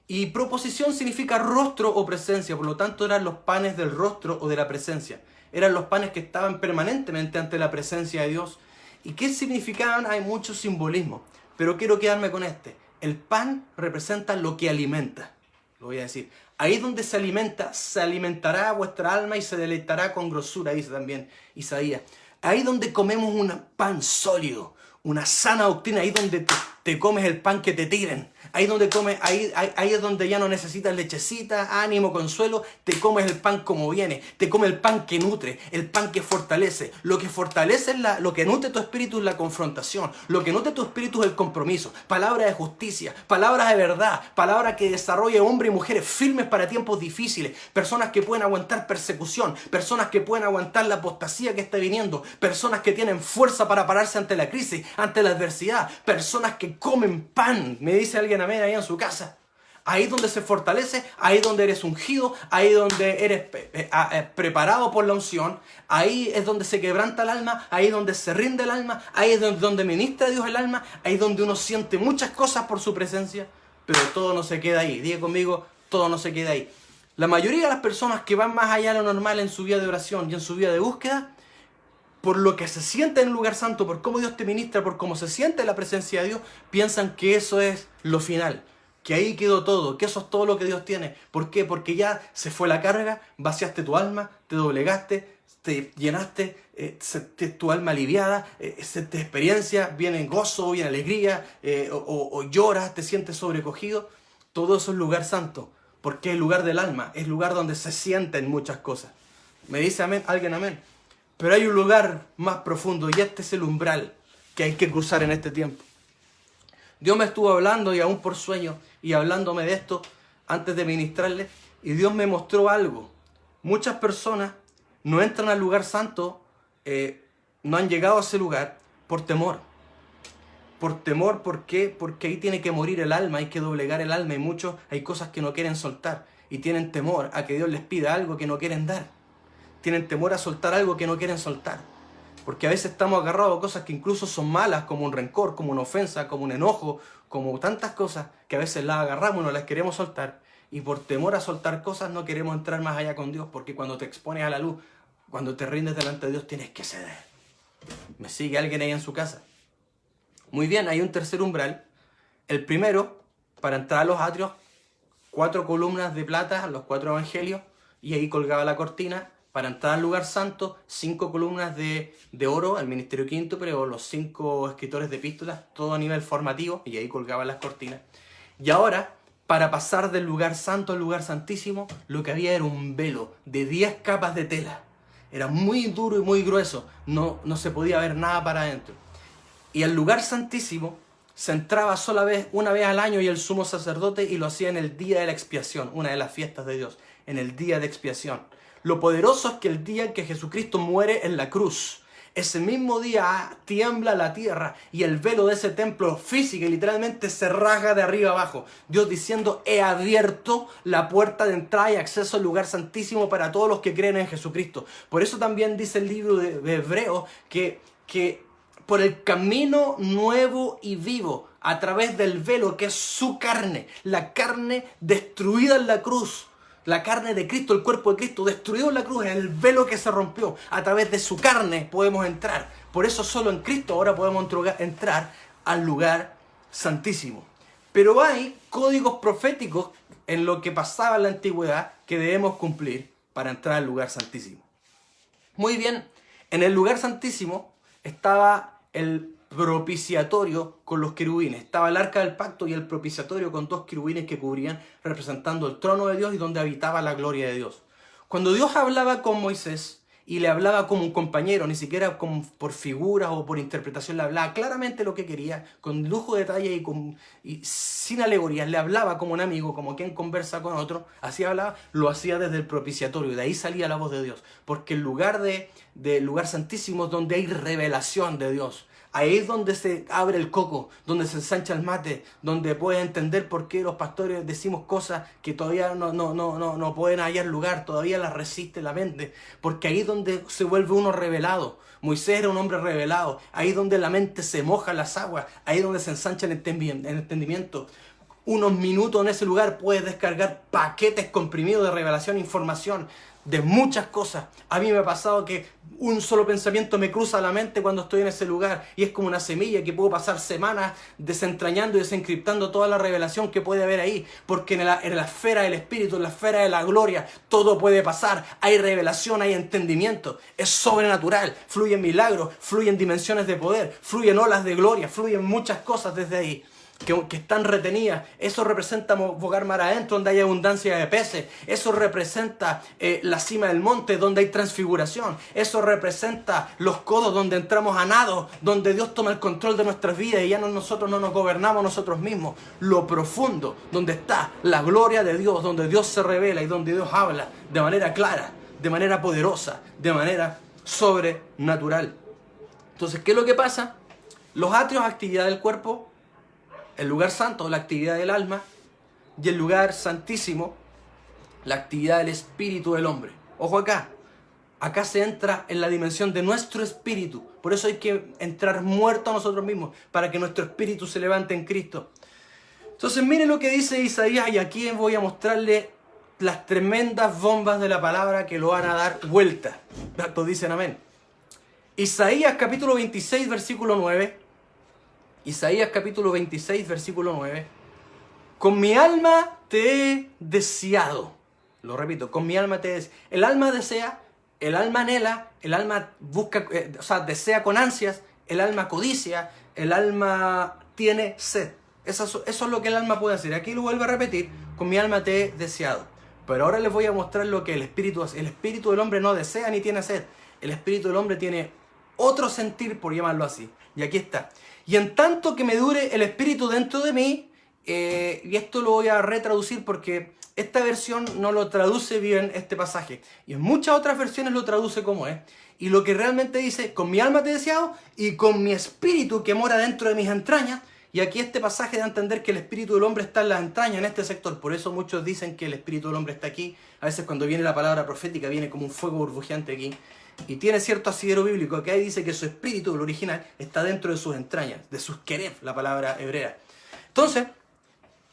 Y proposición significa rostro o presencia, por lo tanto eran los panes del rostro o de la presencia. Eran los panes que estaban permanentemente ante la presencia de Dios. ¿Y qué significaban? Hay mucho simbolismo, pero quiero quedarme con este. El pan representa lo que alimenta, lo voy a decir. Ahí donde se alimenta, se alimentará vuestra alma y se deleitará con grosura, dice también Isaías. Ahí donde comemos un pan sólido, una sana doctrina, ahí donde te comes el pan que te tiren. Ahí donde comes, ahí es donde ya no necesitas lechecita, ánimo, consuelo. Te comes el pan como viene. Te comes el pan que nutre, el pan que fortalece. Lo que fortalece, lo que nutre tu espíritu es la confrontación. Lo que nutre tu espíritu es el compromiso. Palabras de justicia, palabras de verdad, palabras que desarrollen hombres y mujeres firmes para tiempos difíciles. Personas que pueden aguantar persecución, personas que pueden aguantar la apostasía que está viniendo, personas que tienen fuerza para pararse ante la crisis, ante la adversidad, personas que comen pan. Me dice alguien amén ahí en su casa. Ahí donde se fortalece, ahí donde eres ungido, ahí donde eres preparado por la unción, ahí es donde se quebranta el alma, ahí es donde se rinde el alma, ahí es donde ministra Dios el alma, ahí es donde uno siente muchas cosas por su presencia, pero todo no se queda ahí. Diga conmigo, todo no se queda ahí. La mayoría de las personas que van más allá de lo normal en su vida de oración y en su vida de búsqueda, por lo que se siente en el lugar santo, por cómo Dios te ministra, por cómo se siente la presencia de Dios, piensan que eso es lo final, que ahí quedó todo, que eso es todo lo que Dios tiene. ¿Por qué? Porque ya se fue la carga, vaciaste tu alma, te doblegaste, te llenaste, tu alma aliviada, te experiencia, viene gozo, viene alegría, o lloras, te sientes sobrecogido. Todo eso es lugar santo, porque es el lugar del alma, es el lugar donde se sienten muchas cosas. ¿Me dice amén? ¿Alguien amén? Pero hay un lugar más profundo y este es el umbral que hay que cruzar en este tiempo. Dios me estuvo hablando y aún por sueño y hablándome de esto antes de ministrarle, y Dios me mostró algo. Muchas personas no entran al lugar santo, no han llegado a ese lugar por temor. Por temor, ¿por qué? Porque ahí tiene que morir el alma, hay que doblegar el alma y muchos hay cosas que no quieren soltar y tienen temor a que Dios les pida algo que no quieren dar. Tienen temor a soltar algo que no quieren soltar. Porque a veces estamos agarrados a cosas que incluso son malas, como un rencor, como una ofensa, como un enojo, como tantas cosas que a veces las agarramos y no las queremos soltar. Y por temor a soltar cosas no queremos entrar más allá con Dios, porque cuando te expones a la luz, cuando te rindes delante de Dios, tienes que ceder. ¿Me sigue alguien ahí en su casa? Muy bien, hay un tercer umbral. El primero, para entrar a los atrios, 4 columnas de plata, los 4 evangelios, y ahí colgaba la cortina. Para entrar al lugar santo, 5 columnas de oro al ministerio quinto, pero los 5 escritores de epístolas, todo a nivel formativo, y ahí colgaban las cortinas. Y ahora, para pasar del lugar santo al lugar santísimo, lo que había era un velo de 10 capas de tela. Era muy duro y muy grueso, no se podía ver nada para adentro. Y al lugar santísimo se entraba una vez al año y el sumo sacerdote, y lo hacía en el día de la expiación, una de las fiestas de Dios, en el día de expiación. Lo poderoso es que el día en que Jesucristo muere en la cruz, ese mismo día tiembla la tierra y el velo de ese templo físico y literalmente se rasga de arriba abajo. Dios diciendo, he abierto la puerta de entrada y acceso al lugar santísimo para todos los que creen en Jesucristo. Por eso también dice el libro de Hebreos que por el camino nuevo y vivo, a través del velo que es su carne, la carne destruida en la cruz, la carne de Cristo, el cuerpo de Cristo, destruido en la cruz, el velo que se rompió. A través de su carne podemos entrar. Por eso solo en Cristo ahora podemos entrar al lugar santísimo. Pero hay códigos proféticos en lo que pasaba en la antigüedad que debemos cumplir para entrar al lugar santísimo. Muy bien, en el lugar santísimo estaba el propiciatorio con los querubines. Estaba el arca del pacto y el propiciatorio con 2 querubines que cubrían, representando el trono de Dios y donde habitaba la gloria de Dios. Cuando Dios hablaba con Moisés y le hablaba como un compañero, ni siquiera como por figuras o por interpretación, le hablaba claramente lo que quería, con lujo de detalle y sin alegorías. Le hablaba como un amigo, como quien conversa con otro. Así hablaba, lo hacía desde el propiciatorio, y de ahí salía la voz de Dios. Porque el lugar santísimo es donde hay revelación de Dios. Ahí es donde se abre el coco, donde se ensancha el mate, donde puedes entender por qué los pastores decimos cosas que todavía no pueden hallar lugar, todavía las resiste la mente. Porque ahí es donde se vuelve uno revelado. Moisés era un hombre revelado. Ahí es donde la mente se moja en las aguas. Ahí es donde se ensancha el entendimiento. Unos minutos en ese lugar puedes descargar paquetes comprimidos de revelación, información, de muchas cosas. A mí me ha pasado que un solo pensamiento me cruza la mente cuando estoy en ese lugar y es como una semilla que puedo pasar semanas desentrañando y desencriptando toda la revelación que puede haber ahí, porque en la esfera del espíritu, en la esfera de la gloria, todo puede pasar. Hay revelación, hay entendimiento, es sobrenatural, fluyen milagros, fluyen dimensiones de poder, fluyen olas de gloria, fluyen muchas cosas desde ahí que están retenidas. Eso representa bogar mar adentro, donde hay abundancia de peces. Eso representa la cima del monte, donde hay transfiguración. Eso representa los codos, donde entramos a nado, donde Dios toma el control de nuestras vidas y ya nosotros no nos gobernamos nosotros mismos. Lo profundo, donde está la gloria de Dios, donde Dios se revela y donde Dios habla de manera clara, de manera poderosa, de manera sobrenatural. Entonces, ¿qué es lo que pasa? Los atrios, actividad del cuerpo; el lugar santo, la actividad del alma; y el lugar santísimo, la actividad del espíritu del hombre. Ojo acá, acá se entra en la dimensión de nuestro espíritu. Por eso hay que entrar muerto a nosotros mismos, para que nuestro espíritu se levante en Cristo. Entonces miren lo que dice Isaías, y aquí voy a mostrarle las tremendas bombas de la palabra que lo van a dar vuelta. Todos dicen amén. Isaías capítulo 26, versículo 9. Isaías capítulo 26, versículo 9. Con mi alma te he deseado. Lo repito, con mi alma te he deseado. El alma desea, el alma anhela, el alma busca, desea con ansias, el alma codicia, el alma tiene sed. Eso es lo que el alma puede hacer. Aquí lo vuelvo a repetir, con mi alma te he deseado. Pero ahora les voy a mostrar lo que el espíritu hace. El espíritu del hombre no desea ni tiene sed. El espíritu del hombre tiene otro sentir, por llamarlo así. Y aquí está. Y en tanto que me dure el espíritu dentro de mí, y esto lo voy a retraducir porque esta versión no lo traduce bien este pasaje. Y en muchas otras versiones lo traduce como es. Y lo que realmente dice, con mi alma te he deseado y con mi espíritu que mora dentro de mis entrañas. Y aquí este pasaje da a entender que el espíritu del hombre está en las entrañas, en este sector. Por eso muchos dicen que el espíritu del hombre está aquí. A veces cuando viene la palabra profética viene como un fuego burbujeante aquí. Y tiene cierto asidero bíblico que ahí dice que su espíritu, el original, está dentro de sus entrañas, de sus queref, la palabra hebrea. Entonces,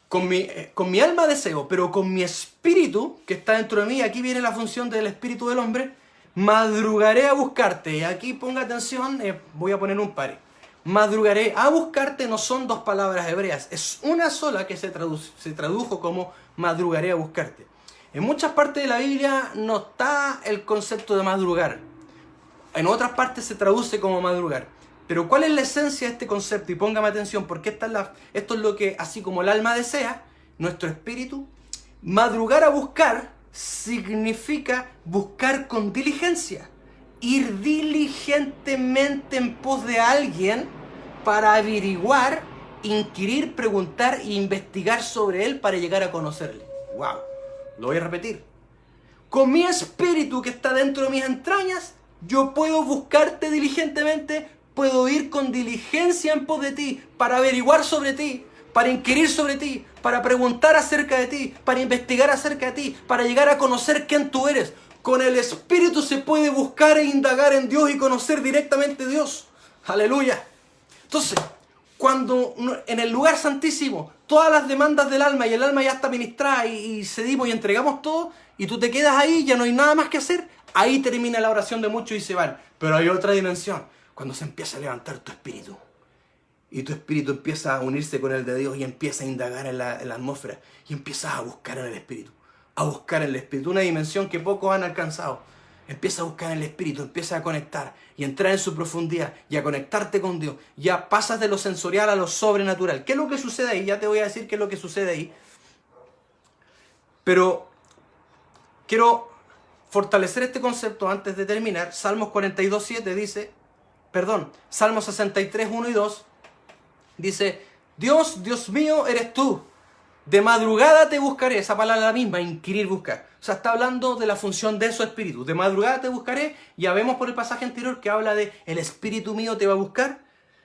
con mi alma deseo, pero con mi espíritu que está dentro de mí, aquí viene la función del espíritu del hombre, madrugaré a buscarte. Y aquí ponga atención, voy a poner un pare. Madrugaré a buscarte no son dos palabras hebreas, es una sola que se tradujo como madrugaré a buscarte. En muchas partes de la Biblia no está el concepto de madrugar. En otras partes se traduce como madrugar. Pero ¿cuál es la esencia de este concepto? Y póngame atención, porque esto es lo que, así como el alma desea, nuestro espíritu, madrugar a buscar significa buscar con diligencia. Ir diligentemente en pos de alguien para averiguar, inquirir, preguntar e investigar sobre él para llegar a conocerle. ¡Wow! Lo voy a repetir. Con mi espíritu que está dentro de mis entrañas, yo puedo buscarte diligentemente, puedo ir con diligencia en pos de ti, para averiguar sobre ti, para inquirir sobre ti, para preguntar acerca de ti, para investigar acerca de ti, para llegar a conocer quién tú eres. Con el espíritu se puede buscar e indagar en Dios y conocer directamente a Dios. ¡Aleluya! Entonces, cuando en el lugar santísimo, todas las demandas del alma y el alma ya está ministrada y cedimos y entregamos todo, y tú te quedas ahí, ya no hay nada más que hacer, ahí termina la oración de muchos y se van. Pero hay otra dimensión, cuando se empieza a levantar tu espíritu. Y tu espíritu empieza a unirse con el de Dios y empieza a indagar en la atmósfera. Y empiezas a buscar en el espíritu. A buscar en el espíritu. Una dimensión que pocos han alcanzado. Empieza a buscar en el espíritu, empieza a conectar y entrar en su profundidad y a conectarte con Dios. Ya pasas de lo sensorial a lo sobrenatural. ¿Qué es lo que sucede ahí? Ya te voy a decir qué es lo que sucede ahí. Pero quiero fortalecer este concepto antes de terminar. Salmos 42:7 dice, Salmos 63:1 y 2 dice, Dios, Dios mío, eres tú. De madrugada te buscaré. Esa palabra la misma, inquirir, buscar. O sea, está hablando de la función de su espíritu. De madrugada te buscaré. Ya vemos por el pasaje anterior que habla de el espíritu mío te va a buscar.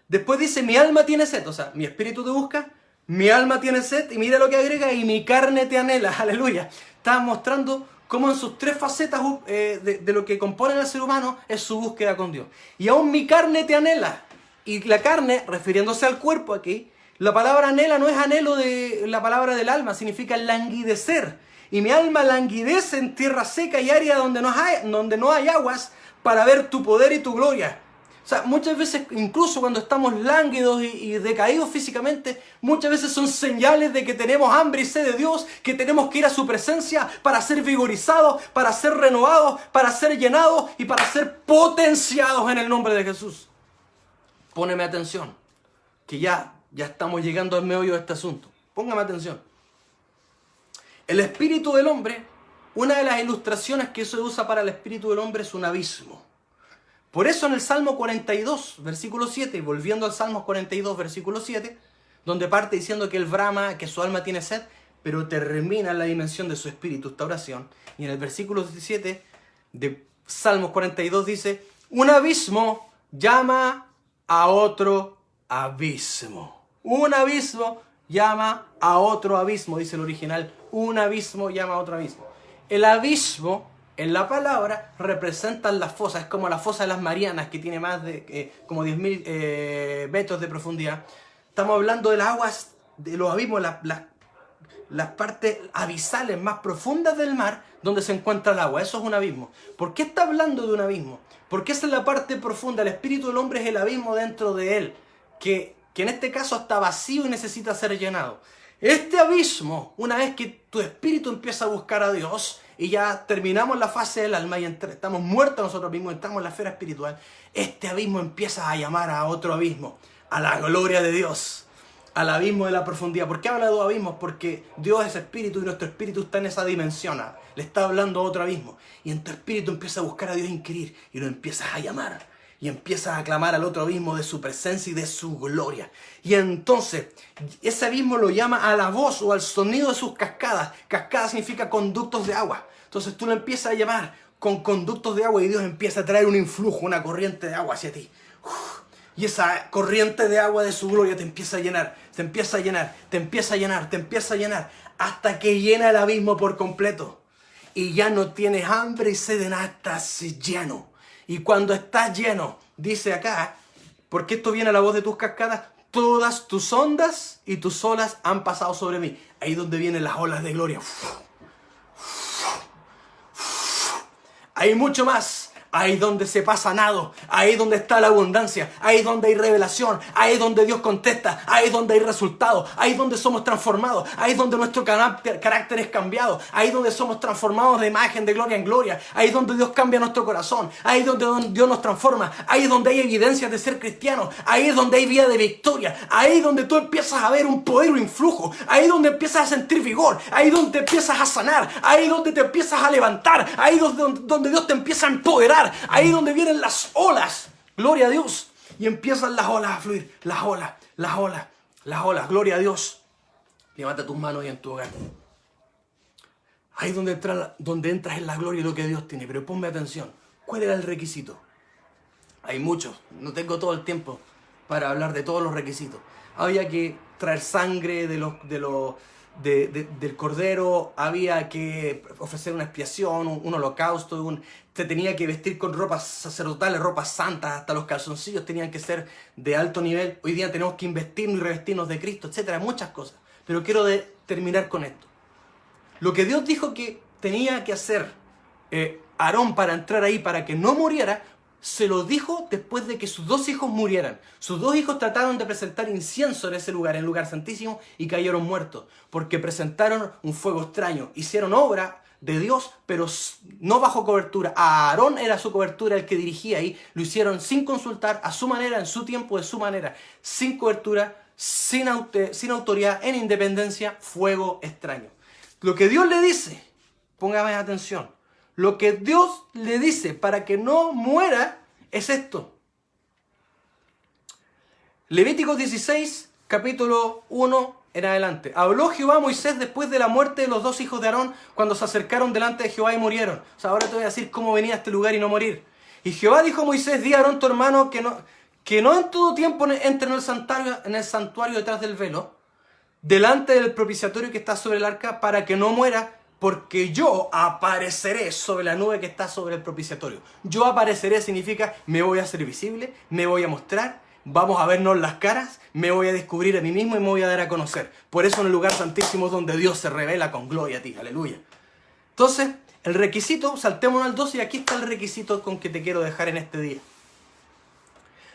Después dice, mi alma tiene sed, o sea, mi espíritu te busca, mi alma tiene sed, y mira lo que agrega, y mi carne te anhela, aleluya. Está mostrando cómo en sus tres facetas de lo que compone al ser humano es su búsqueda con Dios. Y aún mi carne te anhela. Y la carne, refiriéndose al cuerpo aquí, la palabra anhela no es anhelo de la palabra del alma, significa languidecer. Y mi alma languidece en tierra seca y árida donde no hay aguas para ver tu poder y tu gloria. O sea, muchas veces, incluso cuando estamos lánguidos y decaídos físicamente, muchas veces son señales de que tenemos hambre y sed de Dios, que tenemos que ir a su presencia para ser vigorizados, para ser renovados, para ser llenados y para ser potenciados en el nombre de Jesús. Póneme atención, que ya estamos llegando al meollo de este asunto. Póngame atención. El espíritu del hombre, una de las ilustraciones que se usa para el espíritu del hombre es un abismo. Por eso en el Salmo 42, versículo 7, volviendo al Salmo 42, versículo 7, donde parte diciendo que él brama, que su alma tiene sed, pero termina en la dimensión de su espíritu esta oración. Y en el versículo 17 de Salmos 42 dice, un abismo llama a otro abismo. Un abismo llama a otro abismo, dice el original. Un abismo llama a otro abismo. El abismo, en la palabra, representan las fosas. Es como la fosa de las Marianas, que tiene más de como 10.000 metros de profundidad. Estamos hablando de las aguas, de los abismos, las partes abisales más profundas del mar, donde se encuentra el agua. Eso es un abismo. ¿Por qué está hablando de un abismo? Porque esa es la parte profunda. El espíritu del hombre es el abismo dentro de él, que en este caso está vacío y necesita ser llenado. Este abismo, una vez que tu espíritu empieza a buscar a Dios y ya terminamos la fase del alma y estamos muertos nosotros mismos, entramos en la esfera espiritual, este abismo empieza a llamar a otro abismo, a la gloria de Dios, al abismo de la profundidad. ¿Por qué habla de dos abismos? Porque Dios es espíritu y nuestro espíritu está en esa dimensión. Le está hablando a otro abismo. Y en tu espíritu empieza a buscar a Dios e inquirir y lo empiezas a llamar. Y empiezas a clamar al otro abismo de su presencia y de su gloria. Y entonces, ese abismo lo llama a la voz o al sonido de sus cascadas. Cascada significa conductos de agua. Entonces tú lo empiezas a llamar con conductos de agua y Dios empieza a traer un influjo, una corriente de agua hacia ti. Y esa corriente de agua de su gloria te empieza a llenar, te empieza a llenar, te empieza a llenar, te empieza a llenar, hasta que llena el abismo por completo. Y ya no tienes hambre y sed de nada, estás lleno. Y cuando estás lleno, dice acá, porque esto viene a la voz de tus cascadas, todas tus ondas y tus olas han pasado sobre mí. Ahí es donde vienen las olas de gloria. Hay mucho más. Ahí donde se pasa nado, ahí donde está la abundancia, ahí donde hay revelación, ahí donde Dios contesta, ahí donde hay resultados, ahí donde somos transformados, ahí donde nuestro carácter es cambiado, ahí donde somos transformados de imagen, de gloria en gloria, ahí donde Dios cambia nuestro corazón, ahí donde Dios nos transforma, ahí donde hay evidencias de ser cristiano, ahí donde hay vida de victoria, ahí donde tú empiezas a ver un poder, un influjo, ahí donde empiezas a sentir vigor, ahí donde empiezas a sanar, ahí donde te empiezas a levantar, ahí donde Dios te empieza a empoderar. Ahí donde vienen las olas, gloria a Dios, y empiezan las olas a fluir, las olas, las olas, las olas, gloria a Dios. Levanta tus manos ahí en tu hogar. Ahí donde entras en la gloria de lo que Dios tiene, pero ponme atención, ¿cuál era el requisito? Hay muchos, no tengo todo el tiempo para hablar de todos los requisitos. Había que traer sangre del cordero, había que ofrecer una expiación, un holocausto, te tenía que vestir con ropas sacerdotales, ropas santas, hasta los calzoncillos tenían que ser de alto nivel. Hoy día tenemos que investirnos y revestirnos de Cristo, etcétera, muchas cosas. Pero quiero terminar con esto. Lo que Dios dijo que tenía que hacer Aarón para entrar ahí, para que no muriera, se lo dijo después de que sus dos hijos murieran. Sus dos hijos trataron de presentar incienso en ese lugar, en el lugar santísimo, y cayeron muertos, porque presentaron un fuego extraño. Hicieron obra de Dios, pero no bajo cobertura. A Aarón era su cobertura el que dirigía ahí. Lo hicieron sin consultar, a su manera, en su tiempo, de su manera, sin cobertura, sin autoridad, en independencia, fuego extraño. Lo que Dios le dice, póngame atención, lo que Dios le dice para que no muera es esto. Levíticos 16, capítulo 1 en adelante. Habló Jehová a Moisés después de la muerte de los dos hijos de Aarón, cuando se acercaron delante de Jehová y murieron. O sea, ahora te voy a decir cómo venía a este lugar y no morir. Y Jehová dijo a Moisés, di a Aarón tu hermano que no en todo tiempo entre en el santuario detrás del velo, delante del propiciatorio que está sobre el arca, para que no muera, porque yo apareceré sobre la nube que está sobre el propiciatorio. Yo apareceré significa me voy a hacer visible, me voy a mostrar, vamos a vernos las caras, me voy a descubrir a mí mismo y me voy a dar a conocer. Por eso en el lugar santísimo es donde Dios se revela con gloria a ti, aleluya. Entonces, el requisito, saltémonos al 12 y aquí está el requisito con que te quiero dejar en este día.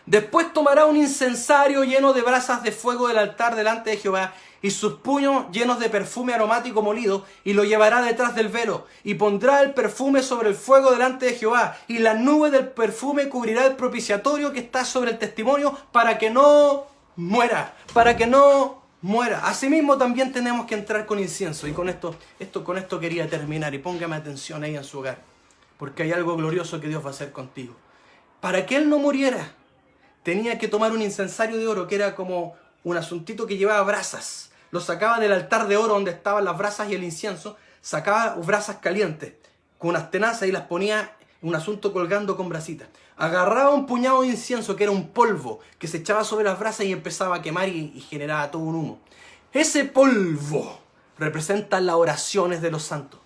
Después tomará un incensario lleno de brasas de fuego del altar delante de Jehová y sus puños llenos de perfume aromático molido y lo llevará detrás del velo y pondrá el perfume sobre el fuego delante de Jehová y la nube del perfume cubrirá el propiciatorio que está sobre el testimonio para que no muera, Asimismo también tenemos que entrar con incienso y con esto quería terminar y póngame atención ahí en su hogar porque hay algo glorioso que Dios va a hacer contigo. Para que él no muriera, tenía que tomar un incensario de oro que era como un asuntito que llevaba brasas. Lo sacaba del altar de oro donde estaban las brasas y el incienso, sacaba brasas calientes con unas tenazas y las ponía en un asunto colgando con brasitas. Agarraba un puñado de incienso que era un polvo que se echaba sobre las brasas y empezaba a quemar y generaba todo un humo. Ese polvo representa las oraciones de los santos.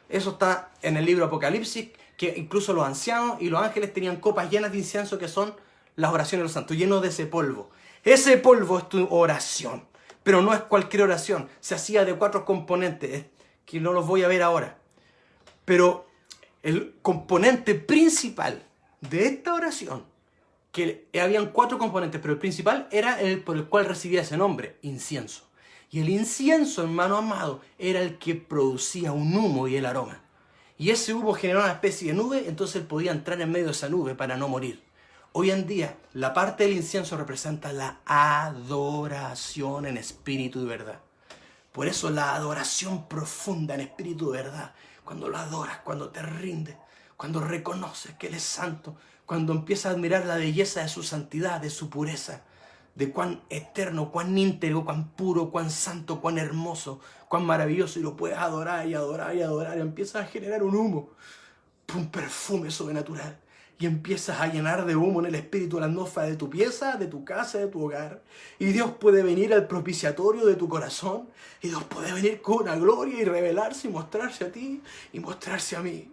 Eso está en el libro Apocalipsis, que incluso los ancianos y los ángeles tenían copas llenas de incienso que son las oraciones de los santos, llenos de ese polvo. Ese polvo es tu oración, pero no es cualquier oración. Se hacía de 4 componentes, que no los voy a ver ahora. Pero el componente principal de esta oración, que habían 4 componentes, pero el principal era el por el cual recibía ese nombre, incienso. Y el incienso, hermano amado, era el que producía un humo y el aroma. Y ese humo generaba una especie de nube, entonces él podía entrar en medio de esa nube para no morir. Hoy en día, la parte del incienso representa la adoración en espíritu y verdad. Por eso la adoración profunda en espíritu y verdad, cuando lo adoras, cuando te rindes, cuando reconoces que Él es santo, cuando empiezas a admirar la belleza de su santidad, de su pureza, de cuán eterno, cuán íntegro, cuán puro, cuán santo, cuán hermoso, cuán maravilloso, y lo puedes adorar y adorar y adorar, y empiezas a generar un humo, un perfume sobrenatural. Y empiezas a llenar de humo en el espíritu la atmósfera de tu pieza, de tu casa, de tu hogar. Y Dios puede venir al propiciatorio de tu corazón. Y Dios puede venir con una gloria y revelarse y mostrarse a ti y mostrarse a mí.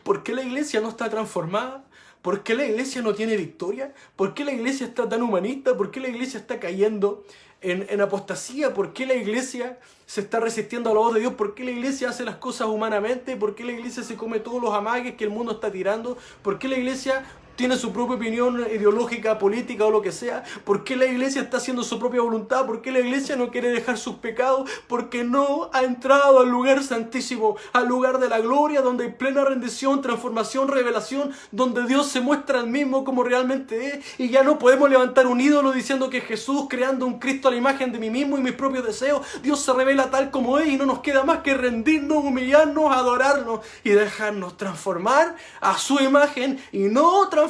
¿Por qué la iglesia no está transformada? ¿Por qué la iglesia no tiene victoria? ¿Por qué la iglesia está tan humanista? ¿Por qué la iglesia está cayendo en apostasía? ¿Por qué la iglesia se está resistiendo a la voz de Dios? ¿Por qué la iglesia hace las cosas humanamente? ¿Por qué la iglesia se come todos los amagues que el mundo está tirando? ¿Por qué la iglesia tiene su propia opinión ideológica, política o lo que sea? ¿Por qué la iglesia está haciendo su propia voluntad? ¿Por qué la iglesia no quiere dejar sus pecados? Porque no ha entrado al lugar santísimo, al lugar de la gloria, donde hay plena rendición, transformación, revelación, donde Dios se muestra al mismo como realmente es, y ya no podemos levantar un ídolo diciendo que Jesús, creando un Cristo a la imagen de mí mismo y mis propios deseos. Dios se revela tal como es y no nos queda más que rendirnos, humillarnos, adorarnos y dejarnos transformar a su imagen y no transformar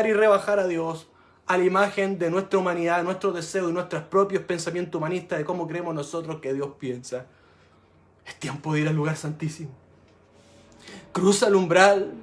y rebajar a Dios a la imagen de nuestra humanidad, de nuestros deseos y nuestros propios pensamientos humanistas de cómo creemos nosotros que Dios piensa. Es tiempo de ir al lugar santísimo. Cruza el umbral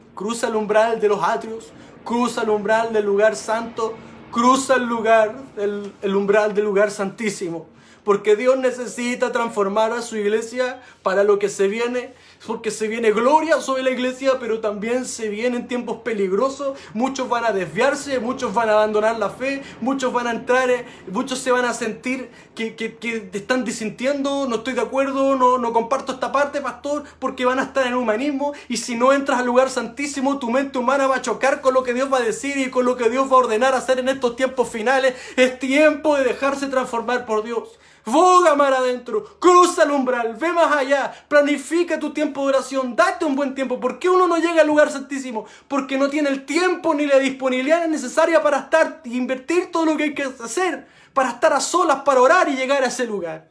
de los atrios, cruza el umbral del lugar santo, cruza el umbral del lugar santísimo. Porque Dios necesita transformar a su iglesia para lo que se viene. Porque se viene gloria sobre la iglesia, pero también se vienen tiempos peligrosos. Muchos van a desviarse, muchos van a abandonar la fe, muchos van a entrar, muchos se van a sentir que te están disintiendo, no estoy de acuerdo, no comparto esta parte, pastor, porque van a estar en humanismo. Y si no entras al lugar santísimo, tu mente humana va a chocar con lo que Dios va a decir y con lo que Dios va a ordenar hacer en estos tiempos finales. Es tiempo de dejarse transformar por Dios. Boga mar adentro, cruza el umbral, ve más allá, planifica tu tiempo de oración, date un buen tiempo. ¿Por qué uno no llega al lugar santísimo? Porque no tiene el tiempo ni la disponibilidad necesaria para estar e invertir todo lo que hay que hacer, para estar a solas, para orar y llegar a ese lugar.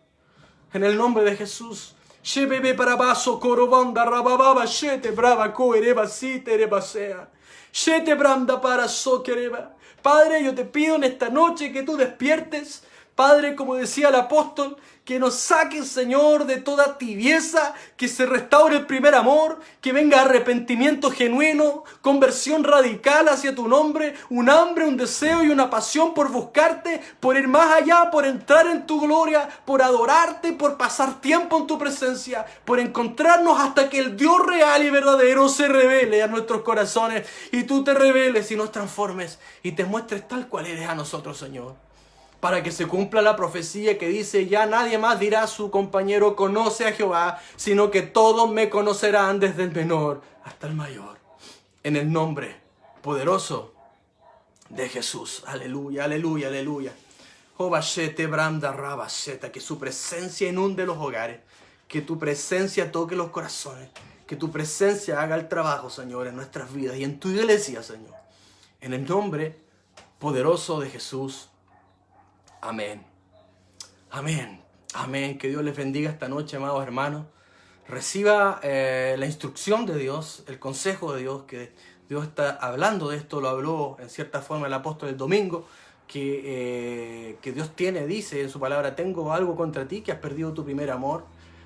En el nombre de Jesús. Padre, yo te pido en esta noche que tú despiertes Padre, como decía el apóstol, que nos saques, Señor, de toda tibieza, que se restaure el primer amor, que venga arrepentimiento genuino, conversión radical hacia tu nombre, un hambre, un deseo y una pasión por buscarte, por ir más allá, por entrar en tu gloria, por adorarte, por pasar tiempo en tu presencia, por encontrarnos hasta que el Dios real y verdadero se revele a nuestros corazones y tú te reveles y nos transformes y te muestres tal cual eres a nosotros, Señor. Para que se cumpla la profecía que dice, ya nadie más dirá a su compañero, conoce a Jehová, sino que todos me conocerán desde el menor hasta el mayor. En el nombre poderoso de Jesús. Aleluya, aleluya, aleluya. Jobashete, Branda, Rabasheta, que su presencia inunde los hogares, que tu presencia toque los corazones, que tu presencia haga el trabajo, Señor, en nuestras vidas y en tu iglesia, Señor. En el nombre poderoso de Jesús. Amén. Amén. Amén. Que Dios les bendiga esta noche, amados hermanos. Reciba la instrucción de Dios, el consejo de Dios, que Dios está hablando de esto. Lo habló en cierta forma el apóstol el domingo, que Dios dice en su palabra, tengo algo contra ti, que has perdido tu primer amor.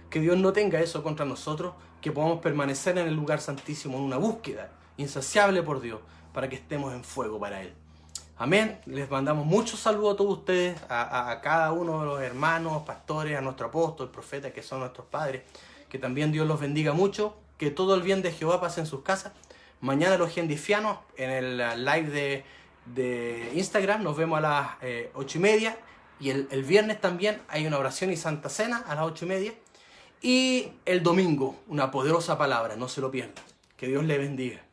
Que Dios no tenga eso contra nosotros, que podamos permanecer en el lugar santísimo, en una búsqueda insaciable por Dios, para que estemos en fuego para Él. Amén. Les mandamos muchos saludos a todos ustedes, a cada uno de los hermanos, pastores, a nuestro apóstol, profeta, que son nuestros padres. Que también Dios los bendiga mucho. Que todo el bien de Jehová pase en sus casas. Mañana los gendifianos en el live de Instagram. Nos vemos a las 8:30. Y el viernes también hay una oración y santa cena a las 8:30. Y el domingo una poderosa palabra. No se lo pierdan. Que Dios les bendiga.